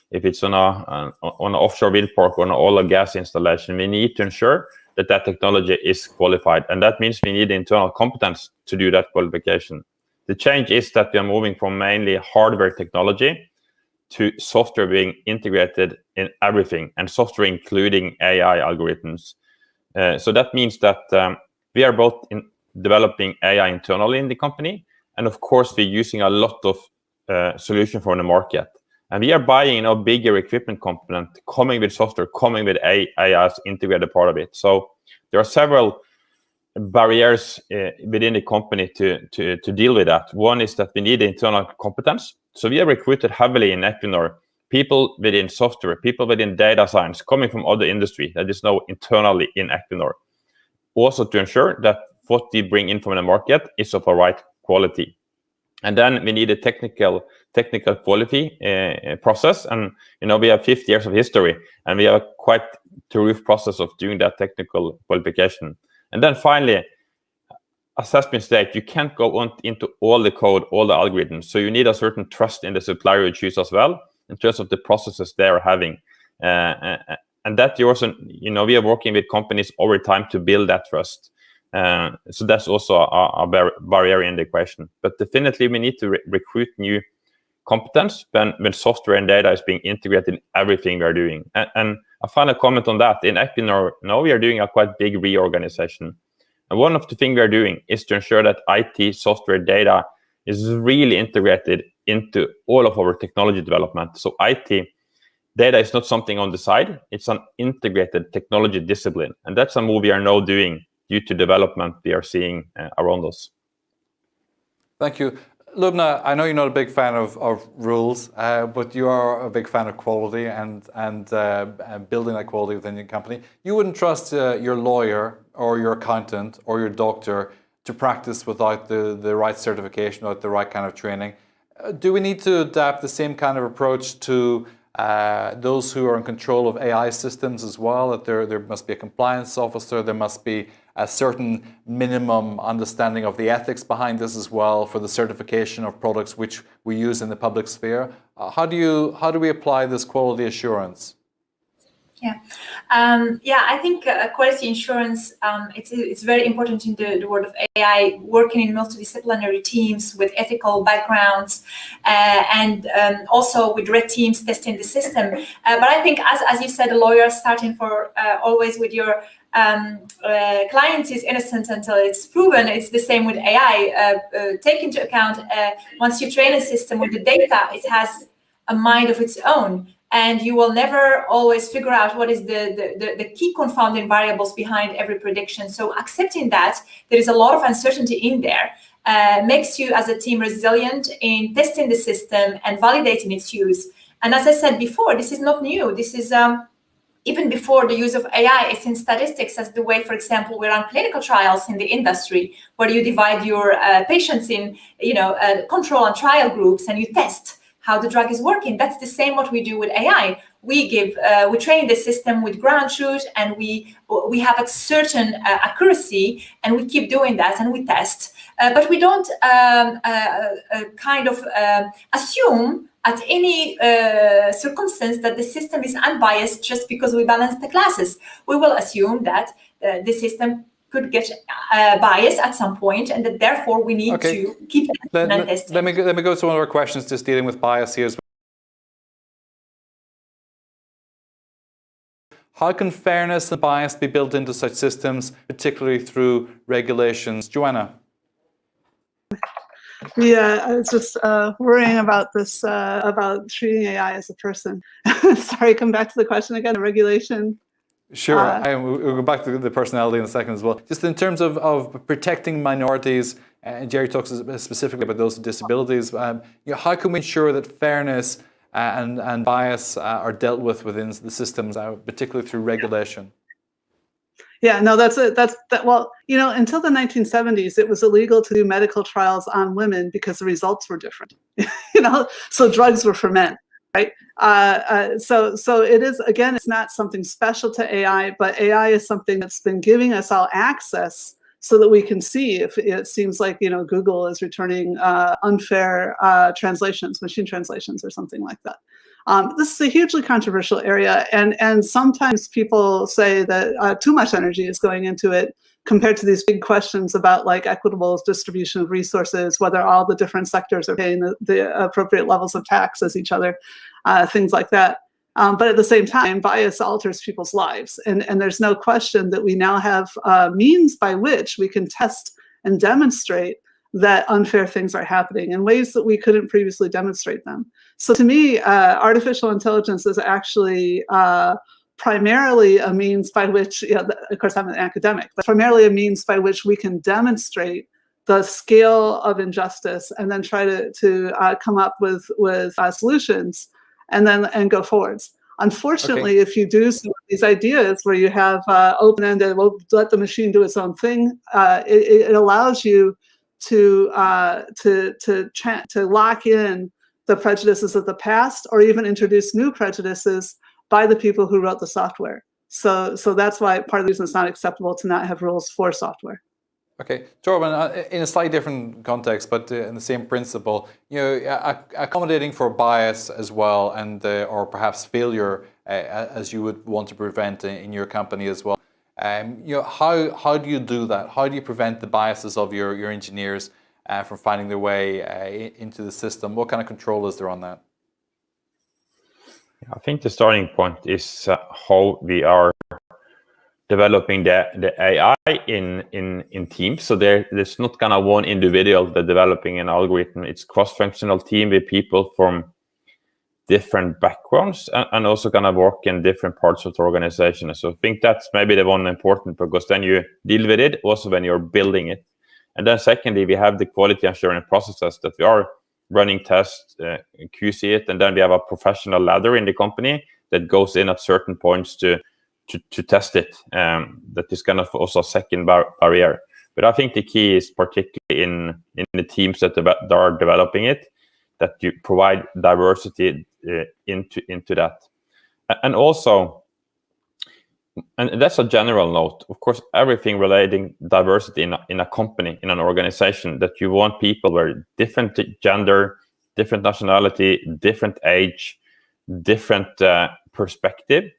if it's on an offshore wind park or an oil and gas installation, we need to ensure that technology is qualified. And that means we need internal competence to do that qualification. The change is that we are moving from mainly hardware technology to software being integrated in everything, and software including AI algorithms. So that means that we are both developing AI internally in the company, and of course we're using a lot of solution from the market. And we are buying a bigger equipment component coming with software, coming with AI as integrated part of it. So there are several barriers within the company to deal with that. One is that we need internal competence. So we have recruited heavily in Equinor people within software, people within data science, coming from other industry that is now internally in Equinor. Also to ensure that what we bring in from the market is of a right quality. And then we need a technical quality process. And we have 50 years of history, and we have a quite thorough process of doing that technical qualification. And then finally, as has been stated, you can't go on into all the code, all the algorithms. So you need a certain trust in the supplier you choose as well, in terms of the processes they are having. And that you also, we are working with companies over time to build that trust. So that's also a barrier in the equation. But definitely we need to recruit new competence when software and data is being integrated in everything we are doing. And a final comment on that, in Equinor, now we are doing a quite big reorganization. And one of the things we are doing is to ensure that IT, software, data is really integrated into all of our technology development. So IT, data is not something on the side, it's an integrated technology discipline. And that's a move we are now doing due to development we are seeing around us. Thank you. Lubna, I know you're not a big fan of rules, but you are a big fan of quality and building that quality within your company. You wouldn't trust your lawyer or your accountant or your doctor to practice without the right certification, without the right kind of training. Do we need to adapt the same kind of approach to those who are in control of AI systems as well, that there must be a compliance officer, there must be a certain minimum understanding of the ethics behind this as well for the certification of products which we use in the public sphere? How do we apply this quality assurance? I think quality insurance, it's very important in the world of AI, working in multidisciplinary teams with ethical backgrounds and also with red teams testing the system. But I think, as you said, a lawyer starting for always with your clients is innocent until it's proven. It's the same with AI. Take into account, once you train a system with the data, it has a mind of its own. And you will never always figure out what is the key confounding variables behind every prediction. So accepting that there is a lot of uncertainty in there makes you as a team resilient in testing the system and validating its use. And as I said before, this is not new. This is even before the use of AI, it's in statistics as the way, for example, we run clinical trials in the industry, where you divide your patients in, control and trial groups, and you test how the drug is working. That's the same what we do with AI. We train the system with ground truth, and we have a certain accuracy, and we keep doing that, and we test. But we don't assume at any circumstance that the system is unbiased just because we balance the classes. We will assume that the system could get biased at some point, and that therefore we need to keep testing. Let me go to one of our questions just dealing with bias here. How can fairness and bias be built into such systems, particularly through regulations? Joanna? I was just worrying about this, about treating AI as a person. Sorry, come back to the question again, the regulation. Sure, we'll go back to the personality in a second as well. Just in terms of protecting minorities, Jerry talks specifically about those with disabilities. How can we ensure that fairness and bias are dealt with within the systems, particularly through regulation? Yeah, no, that's it. Well, until the 1970s, it was illegal to do medical trials on women because the results were different. So drugs were for men. Right. So it is, again, it's not something special to AI, but AI is something that's been giving us all access so that we can see if it seems like, Google is returning unfair translations, machine translations or something like that. This is a hugely controversial area. And sometimes people say that too much energy is going into it compared to these big questions about like equitable distribution of resources, whether all the different sectors are paying the appropriate levels of tax as each other, things like that. But at the same time, bias alters people's lives. And there's no question that we now have means by which we can test and demonstrate that unfair things are happening in ways that we couldn't previously demonstrate them. So to me, artificial intelligence is actually primarily a means by which, of course I'm an academic, but primarily a means by which we can demonstrate the scale of injustice and then try to come up with solutions and go forwards. Unfortunately, if you do some of these ideas where you have open-ended, we'll let the machine do its own thing, it allows you to lock in the prejudices of the past, or even introduce new prejudices by the people who wrote the software. So that's why part of the reason it's not acceptable to not have rules for software. Okay, Torben, in a slightly different context, but in the same principle, accommodating for bias as well, and or perhaps failure, as you would want to prevent in your company as well. How do you do that? How do you prevent the biases of your engineers from finding their way into the system? What kind of control is there on that? I think the starting point is how we are developing the AI in teams. So there's not kind of one individual that developing an algorithm. It's cross-functional team with people from different backgrounds and also kind of work in different parts of the organization. So I think that's maybe the one important, because then you deal with it also when you're building it. And then secondly, we have the quality assurance processes that we are running tests, QC it, and then we have a professional ladder in the company that goes in at certain points to test it. That is kind of also a second barrier. But I think the key is particularly in the teams that are developing it, that you provide diversity into that. And also, and that's a general note, of course, everything relating diversity in a company, in an organization, that you want people where different gender, different nationality, different age, different perspective,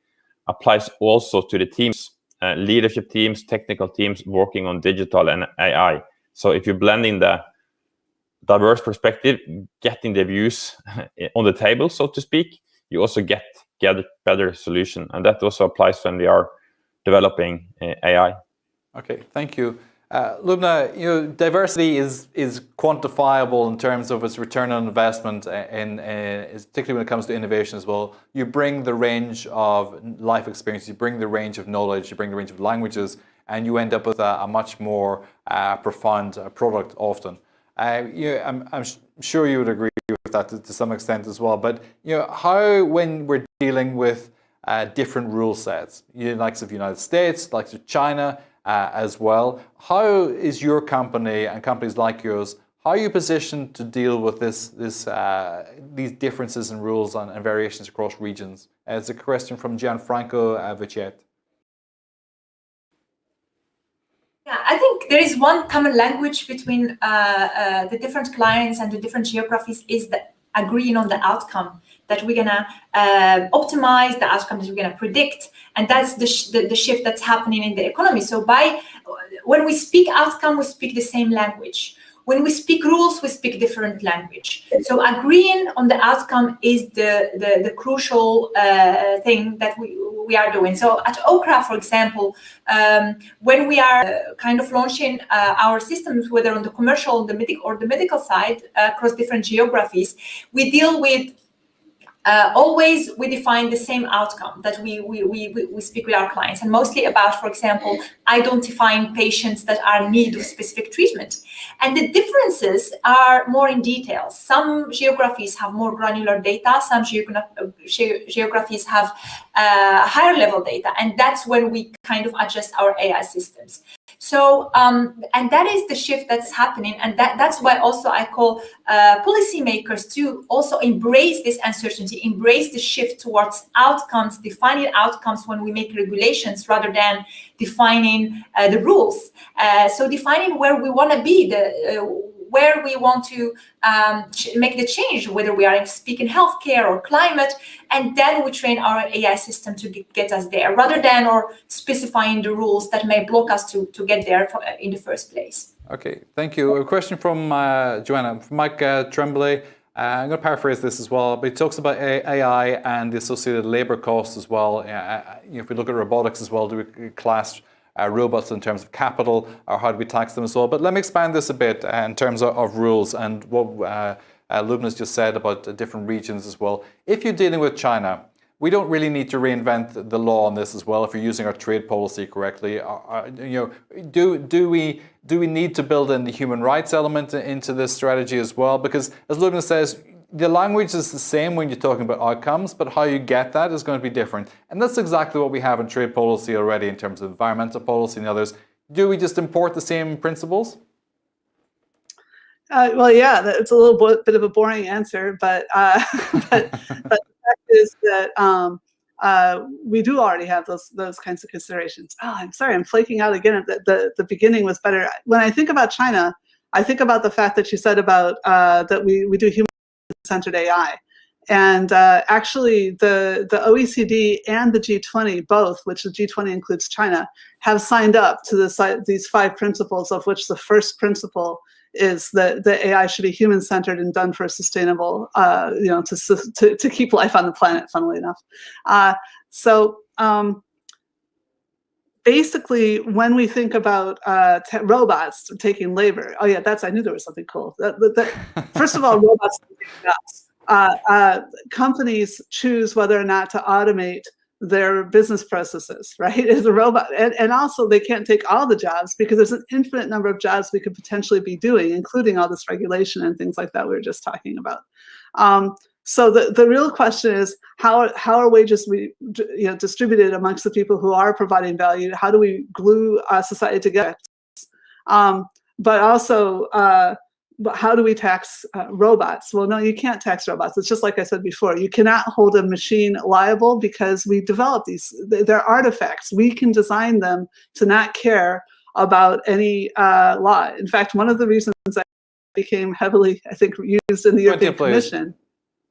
applies also to the teams, leadership teams, technical teams working on digital and AI. So if you blend in the diverse perspective, getting the views on the table, so to speak, you also get a better solution. And that also applies when we are developing AI. Okay, thank you. Lubna, diversity is quantifiable in terms of its return on investment, particularly when it comes to innovation as well. You bring the range of life experience, you bring the range of knowledge, you bring the range of languages, and you end up with a much more profound product often. I'm sure you would agree with that to some extent as well. But how, when we're dealing with different rule sets, likes of the United States, likes of China as well, how is your company and companies like yours, how are you positioned to deal with these differences in rules and variations across regions? It's a question from Gianfranco Vichet. Yeah, I think there is one common language between the different clients and the different geographies is the agreeing on the outcome that we're gonna optimize, the outcome that we're gonna predict, and that's the shift that's happening in the economy. So when we speak outcome, we speak the same language. When we speak rules, we speak different language. So agreeing on the outcome is the crucial thing that we are doing. So at Okra, for example, when we are kind of launching our systems, whether on the commercial, the medical side, across different geographies, we deal with always we define the same outcome that we speak with our clients, and mostly about, for example, identifying patients that are in need of specific treatment. And the differences are more in detail. Some geographies have more granular data, some geographies have higher level data, and that's when we kind of adjust our AI systems. So, and that is the shift that's happening, and that's why also I call policymakers to also embrace this uncertainty, embrace the shift towards outcomes, defining outcomes when we make regulations rather than defining the rules. So defining where we want to be, where we want to make the change, whether we are speaking healthcare or climate, and then we train our AI system to get us there, rather than specifying the rules that may block us to get there in the first place. Okay, thank you. A question from Joanna, from Mike Tremblay. I'm going to paraphrase this as well, but he talks about AI and the associated labor costs as well. If we look at robotics as well, do we class robots in terms of capital, or how do we tax them as well? But let me expand this a bit in terms of rules and what Lubna's just said about different regions as well. If you're dealing with China, we don't really need to reinvent the law on this as well if you're using our trade policy correctly. Do we need to build in the human rights element into this strategy as well? Because as Lubna says, the language is the same when you're talking about outcomes, but how you get that is going to be different. And that's exactly what we have in trade policy already in terms of environmental policy and others. Do we just import the same principles? Well, yeah, it's a little bit of a boring answer, but the fact is that we do already have those kinds of considerations. Oh, I'm sorry, I'm flaking out again. The beginning was better. When I think about China, I think about the fact that you said about that we do human-centered AI. And actually, the OECD and the G20, both, which the G20 includes China, have signed up to these 5 principles, of which the first principle is that the AI should be human-centered and done for a sustainable, to keep life on the planet, funnily enough. So basically, when we think about robots taking labor, oh yeah, I knew there was something cool. First of all, robots taking jobs. Companies choose whether or not to automate their business processes, right? As a robot, and also they can't take all the jobs because there's an infinite number of jobs we could potentially be doing, including all this regulation and things like that we were just talking about. So the real question is how are wages distributed amongst the people who are providing value? How do we glue society together? But also, how do we tax robots? Well, no, you can't tax robots. It's just like I said before. You cannot hold a machine liable because we develop these. They're artifacts. We can design them to not care about any law. In fact, one of the reasons that became heavily, I think, used in the European Commission.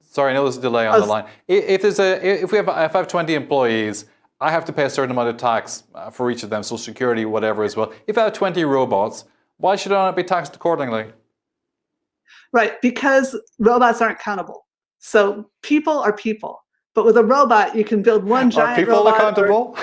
Sorry, I know there's a delay on the line. If we have 20 employees I have to pay a certain amount of tax for each of them, Social Security, whatever as well. If I have 20 robots, why should I not be taxed accordingly? Right, because robots aren't countable. So people are people. But with a robot, you can build one giant robot. Are people accountable?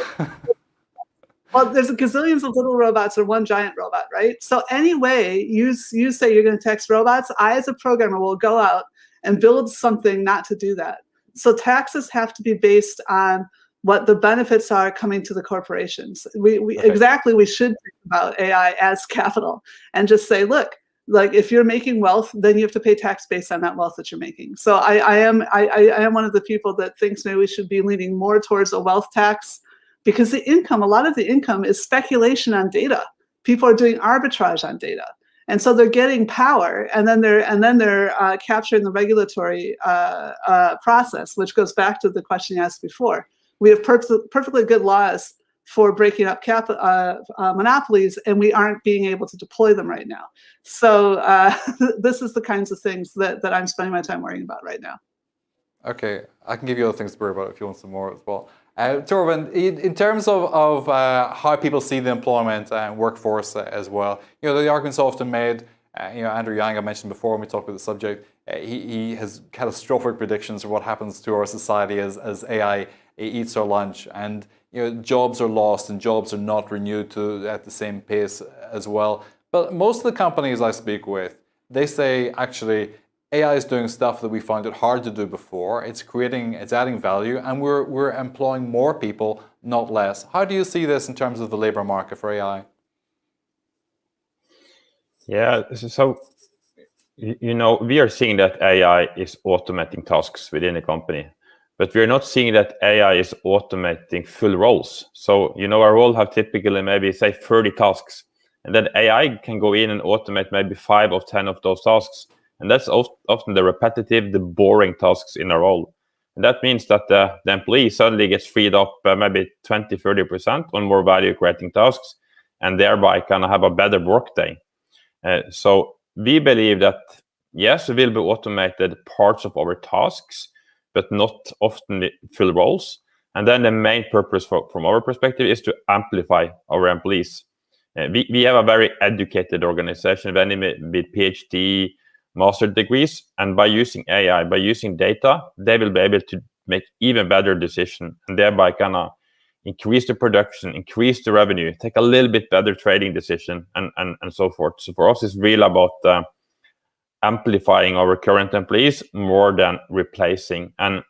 Well, there's gazillions of little robots or one giant robot, right? So anyway, you say you're going to tax robots, I as a programmer will go out and build something not to do that. So taxes have to be based on what the benefits are coming to the corporations. Exactly, we should think about AI as capital and just say, look, like if you're making wealth, then you have to pay tax based on that wealth that you're making. So I am one of the people that thinks maybe we should be leaning more towards a wealth tax, because a lot of the income is speculation on data. People are doing arbitrage on data. And so they're getting power, and then they're capturing the regulatory process, which goes back to the question you asked before. We have perfectly good laws for breaking up monopolies, and we aren't being able to deploy them right now. So this is the kinds of things that I'm spending my time worrying about right now. Okay, I can give you other things to worry about if you want some more as well. Torben, in terms of how people see the employment and workforce as well, the argument's often made, Andrew Yang I mentioned before when we talked about the subject, he has catastrophic predictions of what happens to our society as AI eats our lunch, and jobs are lost and jobs are not renewed at the same pace as well. But most of the companies I speak with, they say actually AI is doing stuff that we found it hard to do before. It's adding value, and we're employing more people, not less. How do you see this in terms of the labor market for AI? Yeah, so we are seeing that AI is automating tasks within a company, but we're not seeing that AI is automating full roles. So our role have typically maybe say 30 tasks, and then AI can go in and automate maybe 5 or 10 of those tasks. And that's often the repetitive, the boring tasks in a role. And that means that the employee suddenly gets freed up maybe 20, 30% on more value-creating tasks, and thereby kind of have a better workday. So we believe that, yes, we will be automated parts of our tasks, but not often the full roles. And then the main purpose from our perspective is to amplify our employees. We have a very educated organization, many with PhD, master degrees, and by using AI, by using data, they will be able to make even better decisions, and thereby kind of increase the production, increase the revenue, take a little bit better trading decision, and so forth. So for us, it's really about amplifying our current employees more than replacing. And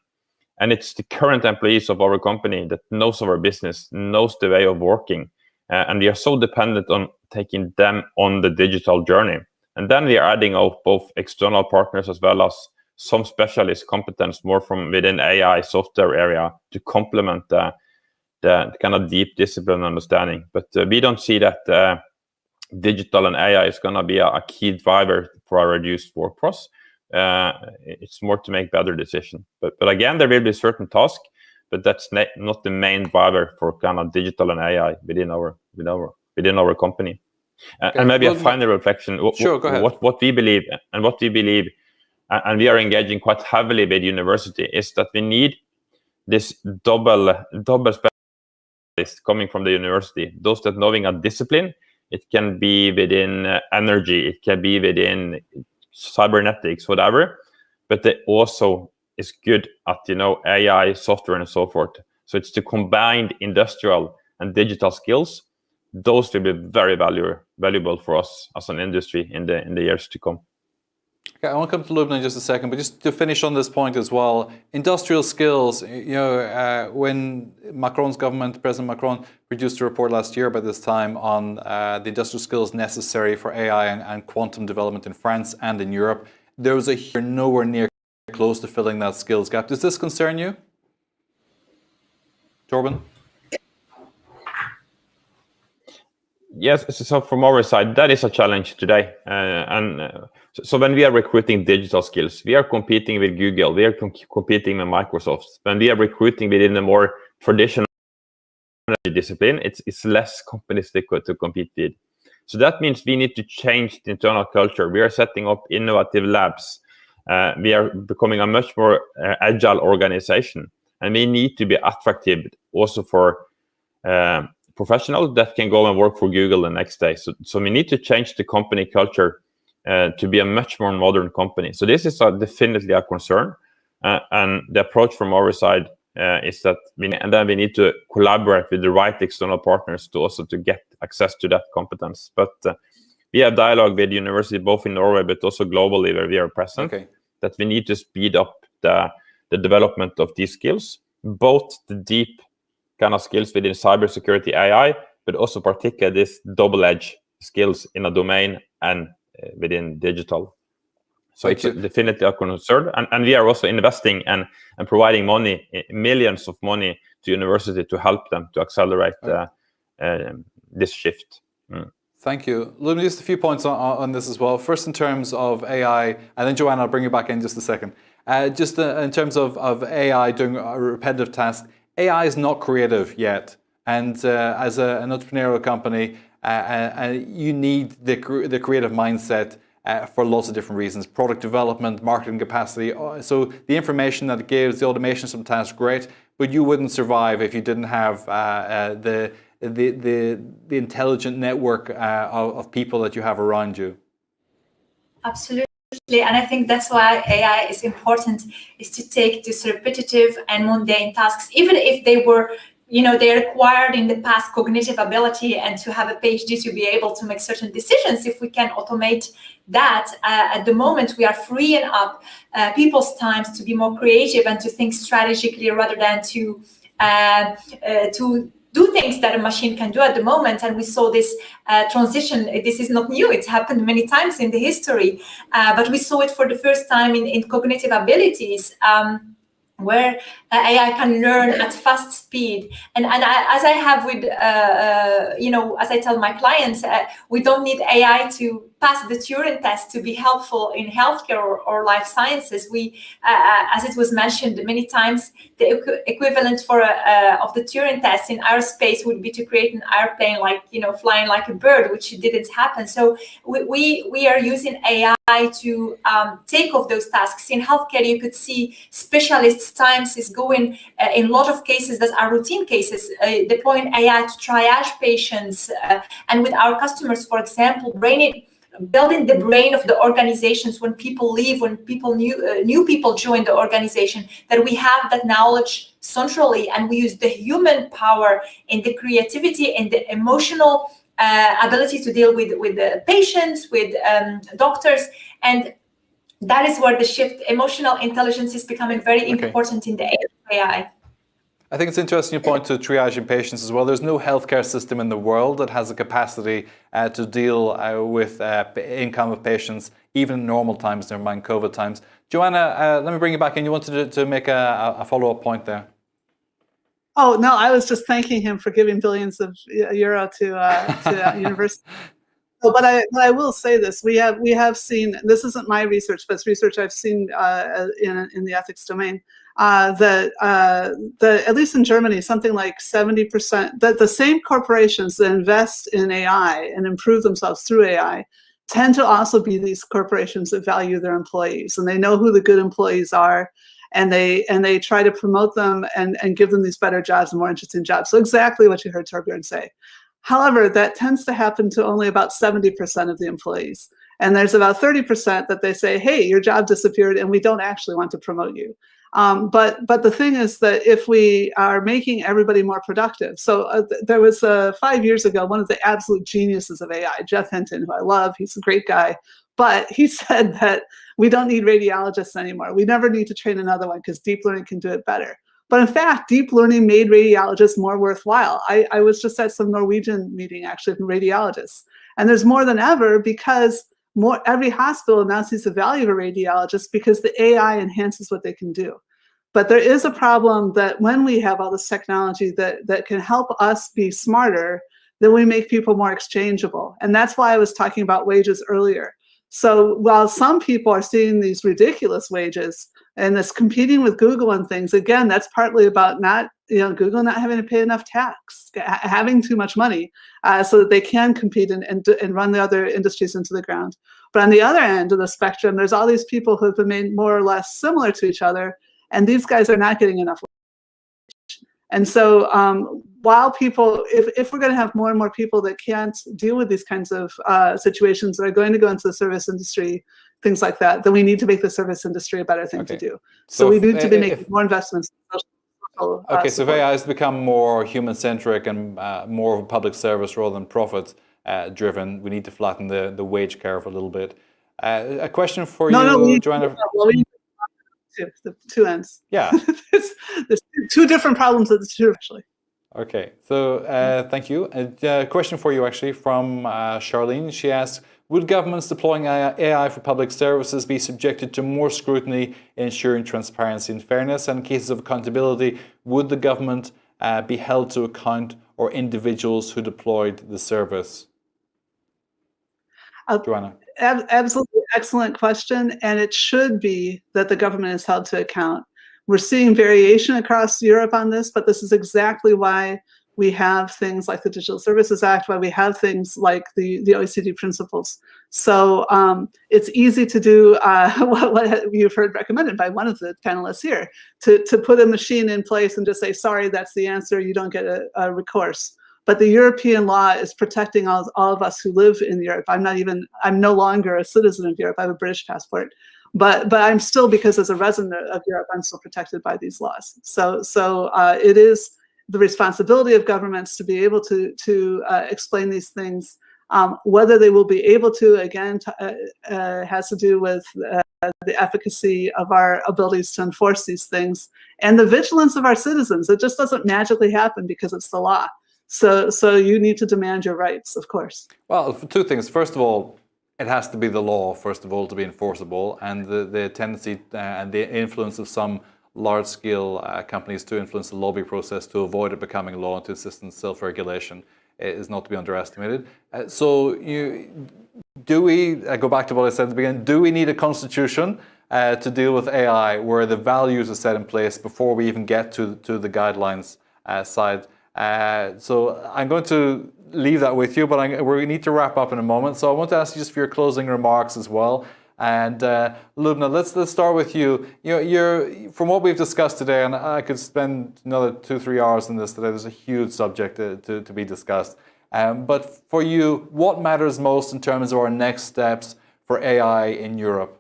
it's the current employees of our company that knows our business, knows the way of working, and we are so dependent on taking them on the digital journey. And then we are adding out both external partners as well as some specialist competence more from within AI software area to complement the kind of deep discipline understanding. But we don't see that digital and AI is going to be a key driver for our reduced workforce. It's more to make better decisions. But again, there will be certain tasks, but that's not the main driver for kind of digital and AI within our company. Okay. And maybe a final reflection. Sure, go ahead. What we believe, and we are engaging quite heavily with university, is that we need this double specialist coming from the university. Those that knowing a discipline, it can be within energy, it can be within cybernetics, whatever, but they also is good at AI, software, and so forth. So it's the combined industrial and digital skills. Those will be very valuable for us as an industry in the years to come. Okay, I want to come to Lubna in just a second, but just to finish on this point as well, industrial skills, when Macron's government, President Macron, produced a report last year about this time on the industrial skills necessary for AI and quantum development in France and in Europe, there was nowhere near close to filling that skills gap. Does this concern you, Torben? Yes, so from our side, that is a challenge today. So when we are recruiting digital skills, we are competing with Google, we are competing with Microsoft. When we are recruiting within a more traditional discipline, it's less companies to compete with. So that means we need to change the internal culture. We are setting up innovative labs. We are becoming a much more agile organization. And we need to be attractive also for professionals that can go and work for Google the next day. So we need to change the company culture to be a much more modern company. So this is definitely a concern. And the approach from our side is that we need to collaborate with the right external partners to get access to that competence. But we have dialogue with universities both in Norway but also globally where we are present, that we need to speed up the development of these skills, both the deep kind of skills within cybersecurity AI, but also particularly this double-edged skills in a domain and within digital. So it's definitely a concern, and we are also investing and providing money, millions of money to university to help them to accelerate this shift. Thank you. Let me just a few points on this as well. First, in terms of AI, and then Joanna, I'll bring you back in just a second. Just in terms of AI doing a repetitive task, AI is not creative yet. And as an entrepreneurial company, you need the creative mindset for lots of different reasons: product development, marketing capacity. So the information that it gives, the automation of some tasks, great, but you wouldn't survive if you didn't have the intelligent network of people that you have around you. Absolutely. And I think that's why AI is important, is to take these repetitive and mundane tasks, even if they were, they required in the past cognitive ability and to have a PhD to be able to make certain decisions. If we can automate that, at the moment we are freeing up people's times to be more creative and to think strategically rather than to do things that a machine can do at the moment. And we saw this transition. This is not new. It's happened many times in the history, but we saw it for the first time in cognitive abilities, where AI can learn at fast speed. And as I have with, as I tell my clients, we don't need AI to pass the Turing test to be helpful in healthcare or life sciences. We, as it was mentioned many times, the equivalent of the Turing test in aerospace would be to create an airplane flying like a bird, which didn't happen. So we are using AI to take off those tasks. In healthcare, you could see specialists' times is going in a lot of cases that are routine cases, deploying AI to triage patients, and with our customers, for example, building the brain of the organizations when people leave, when new people join the organization, that we have that knowledge centrally, and we use the human power in the creativity and the emotional ability to deal with the patients, with doctors. And that is where the shift, emotional intelligence, is becoming very important in the age of AI. I think it's interesting you point to triaging patients as well. There's no healthcare system in the world that has the capacity to deal with income of patients, even in normal times, never mind COVID times. Joanna, let me bring you back in. You wanted to make a follow-up point there. Oh, no, I was just thanking him for giving billions of euro to universities. But I will say this: we have seen, this isn't my research, but it's research I've seen in the ethics domain, that at least in Germany, something like 70%, that the same corporations that invest in AI and improve themselves through AI tend to also be these corporations that value their employees, and they know who the good employees are, and they try to promote them and give them these better jobs and more interesting jobs. So exactly what you heard Torbjørn say. However, that tends to happen to only about 70% of the employees. And there's about 30% that they say, hey, your job disappeared and we don't actually want to promote you. But the thing is that if we are making everybody more productive, so there was 5 years ago, one of the absolute geniuses of AI, Jeff Hinton, who I love, he's a great guy, but he said that we don't need radiologists anymore. We never need to train another one because deep learning can do it better. But in fact, deep learning made radiologists more worthwhile. I was just at some Norwegian meeting actually from radiologists, and there's more than ever because every hospital now sees the value of a radiologist because the AI enhances what they can do. But there is a problem that when we have all this technology that can help us be smarter, then we make people more exchangeable. And that's why I was talking about wages earlier. So while some people are seeing these ridiculous wages and this competing with Google and things, again, that's partly about Google not having to pay enough tax, having too much money so that they can compete and run the other industries into the ground. But on the other end of the spectrum, there's all these people who have been made more or less similar to each other, and these guys are not getting enough And so while people, if we're going to have more and more people that can't deal with these kinds of situations that are going to go into the service industry, things like that, then we need to make the service industry a better thing to do. So we need to be making more investments in social Okay, so if support. AI has become more human-centric and more of a public service rather than profit-driven, we need to flatten the wage curve a little bit. A question for you, Joanna. We the two ends. Yeah. there's two different problems at the two, actually. Okay, so thank you. A question for you, actually, from Charlene. She asks, would governments deploying AI for public services be subjected to more scrutiny, ensuring transparency and fairness? And in cases of accountability, would the government be held to account or individuals who deployed the service? Joanna. Absolutely excellent question. And it should be that the government is held to account. We're seeing variation across Europe on this, but this is exactly why we have things like the Digital Services Act, why we have things like the OECD principles. So it's easy to do what you've heard recommended by one of the panelists here, to put a machine in place and just say, sorry, that's the answer, you don't get a recourse. But the European law is protecting all of us who live in Europe. I'm no longer a citizen of Europe, I have a British passport. But I'm still, because as a resident of Europe, I'm still protected by these laws. So it is the responsibility of governments to be able to explain these things. Whether they will be able to, again, has to do with the efficacy of our abilities to enforce these things and the vigilance of our citizens. It just doesn't magically happen because it's the law. So you need to demand your rights, of course. Well, two things. First of all, it has to be the law, first of all, to be enforceable, and the tendency and the influence of some large-scale companies to influence the lobby process to avoid it becoming law and to assist in self-regulation is not to be underestimated. So do we, go back to what I said at the beginning, do we need a constitution to deal with AI where the values are set in place before we even get to the guidelines side? So I'm going to leave that with you, but we need to wrap up in a moment. So I want to ask you just for your closing remarks as well. And Lubna, let's start with you. You're from what we've discussed today, and I could spend another 2-3 hours on this today. There's a huge subject to be discussed. But for you, what matters most in terms of our next steps for AI in Europe?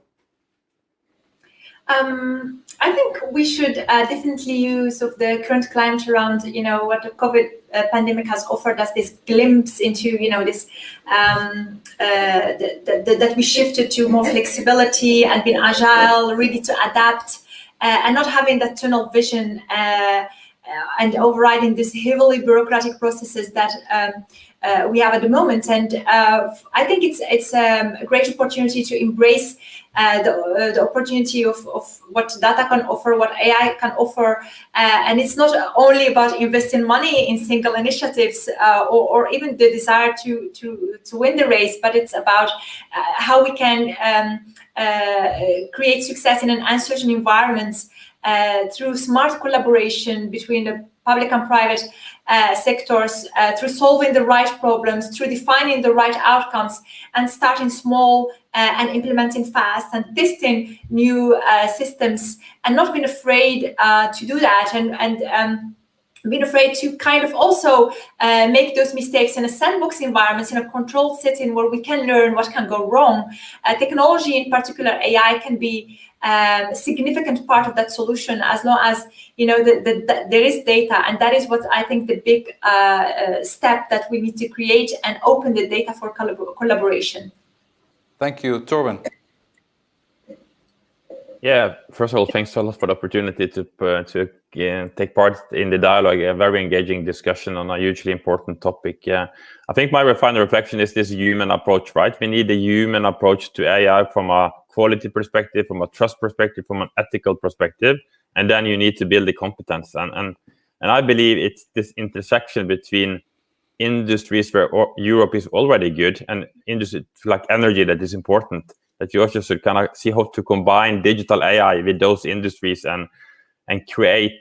I think we should definitely use of the current climate around, what the COVID pandemic has offered us, this glimpse into, this that we shifted to more flexibility and being agile, ready to adapt, and not having that tunnel vision and overriding these heavily bureaucratic processes that we have at the moment. And I think it's a great opportunity to embrace the opportunity of what data can offer, what AI can offer, and it's not only about investing money in single initiatives or even the desire to win the race, but it's about how we can create success in an uncertain environment through smart collaboration between the public and private sectors, through solving the right problems, through defining the right outcomes, and starting small and implementing fast and testing new systems, and not being afraid to do that, and being afraid to kind of also make those mistakes in a sandbox environment, in a controlled setting where we can learn what can go wrong. Technology, in particular AI, can be a significant part of that solution, as long as there is data, and that is what I think the big step that we need to create and open the data for collaboration. Thank you, Torben. Yeah, first of all, thanks a lot for the opportunity to take part in the dialogue, a very engaging discussion on a hugely important topic. I think my final reflection is this human approach, right? We need a human approach to AI from a quality perspective, from a trust perspective, from an ethical perspective, and then you need to build the competence. And I believe it's this intersection between industries where Europe is already good and industries like energy that is important, that you also should kind of see how to combine digital AI with those industries and create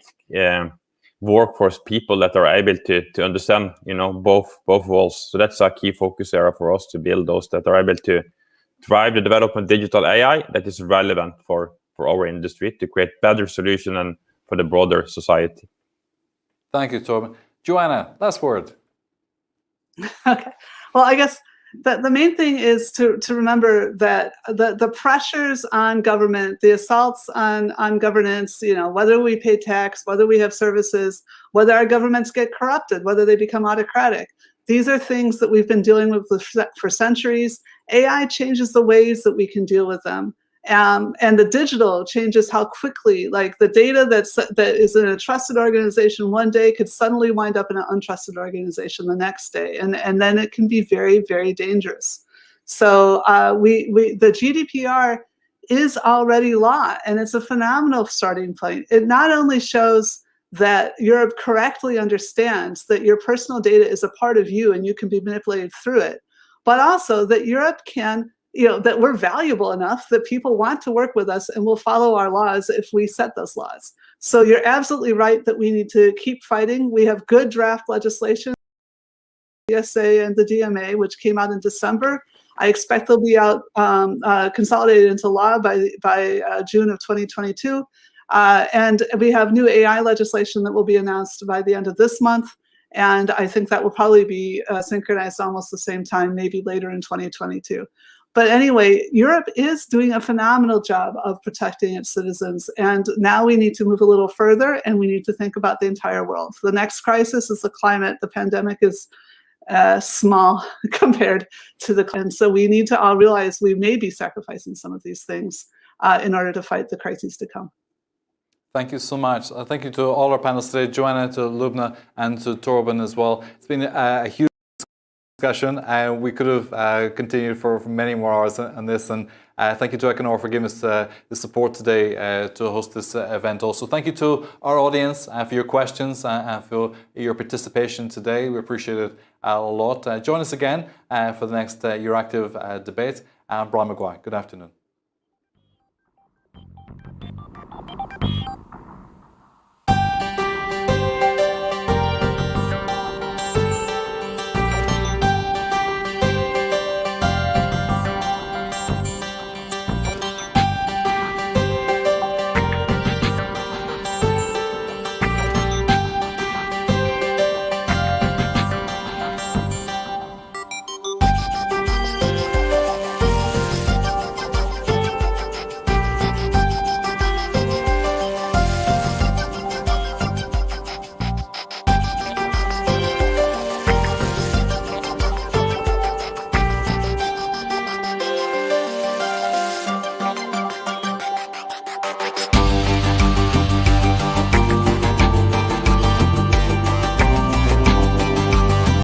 workforce people that are able to understand, both worlds. So that's a key focus area for us, to build those that are able to drive the development of digital AI that is relevant for our industry, to create better solutions and for the broader society. Thank you, Torben. Joanna, last word. Okay. Well, I guess the main thing is to remember that the pressures on government, the assaults on governance, whether we pay tax, whether we have services, whether our governments get corrupted, whether they become autocratic, these are things that we've been dealing with for centuries. AI changes the ways that we can deal with them. And the digital changes how quickly, like the data that is in a trusted organization one day could suddenly wind up in an untrusted organization the next day, and then it can be very, very dangerous. So the GDPR is already law, and it's a phenomenal starting point. It not only shows that Europe correctly understands that your personal data is a part of you and you can be manipulated through it, but also that Europe can, that we're valuable enough that people want to work with us and will follow our laws if we set those laws. So you're absolutely right that we need to keep fighting. We have good draft legislation, the DSA and the DMA, which came out in December. I expect they'll be out consolidated into law by June of 2022. And we have new AI legislation that will be announced by the end of this month. And I think that will probably be synchronized almost the same time, maybe later in 2022. But anyway, Europe is doing a phenomenal job of protecting its citizens. And now we need to move a little further, and we need to think about the entire world. The next crisis is the climate. The pandemic is small compared to the climate. So we need to all realize we may be sacrificing some of these things in order to fight the crises to come. Thank you so much. Thank you to all our panelists today, Joanna, to Lubna, and to Torben as well. It's been a huge discussion, and we could have continued for many more hours on this. And thank you to Equinor for giving us the support today to host this event. Also, thank you to our audience for your questions and for your participation today. We appreciate it a lot. Join us again for the next Euractiv debate. I'm Brian Maguire. Good afternoon.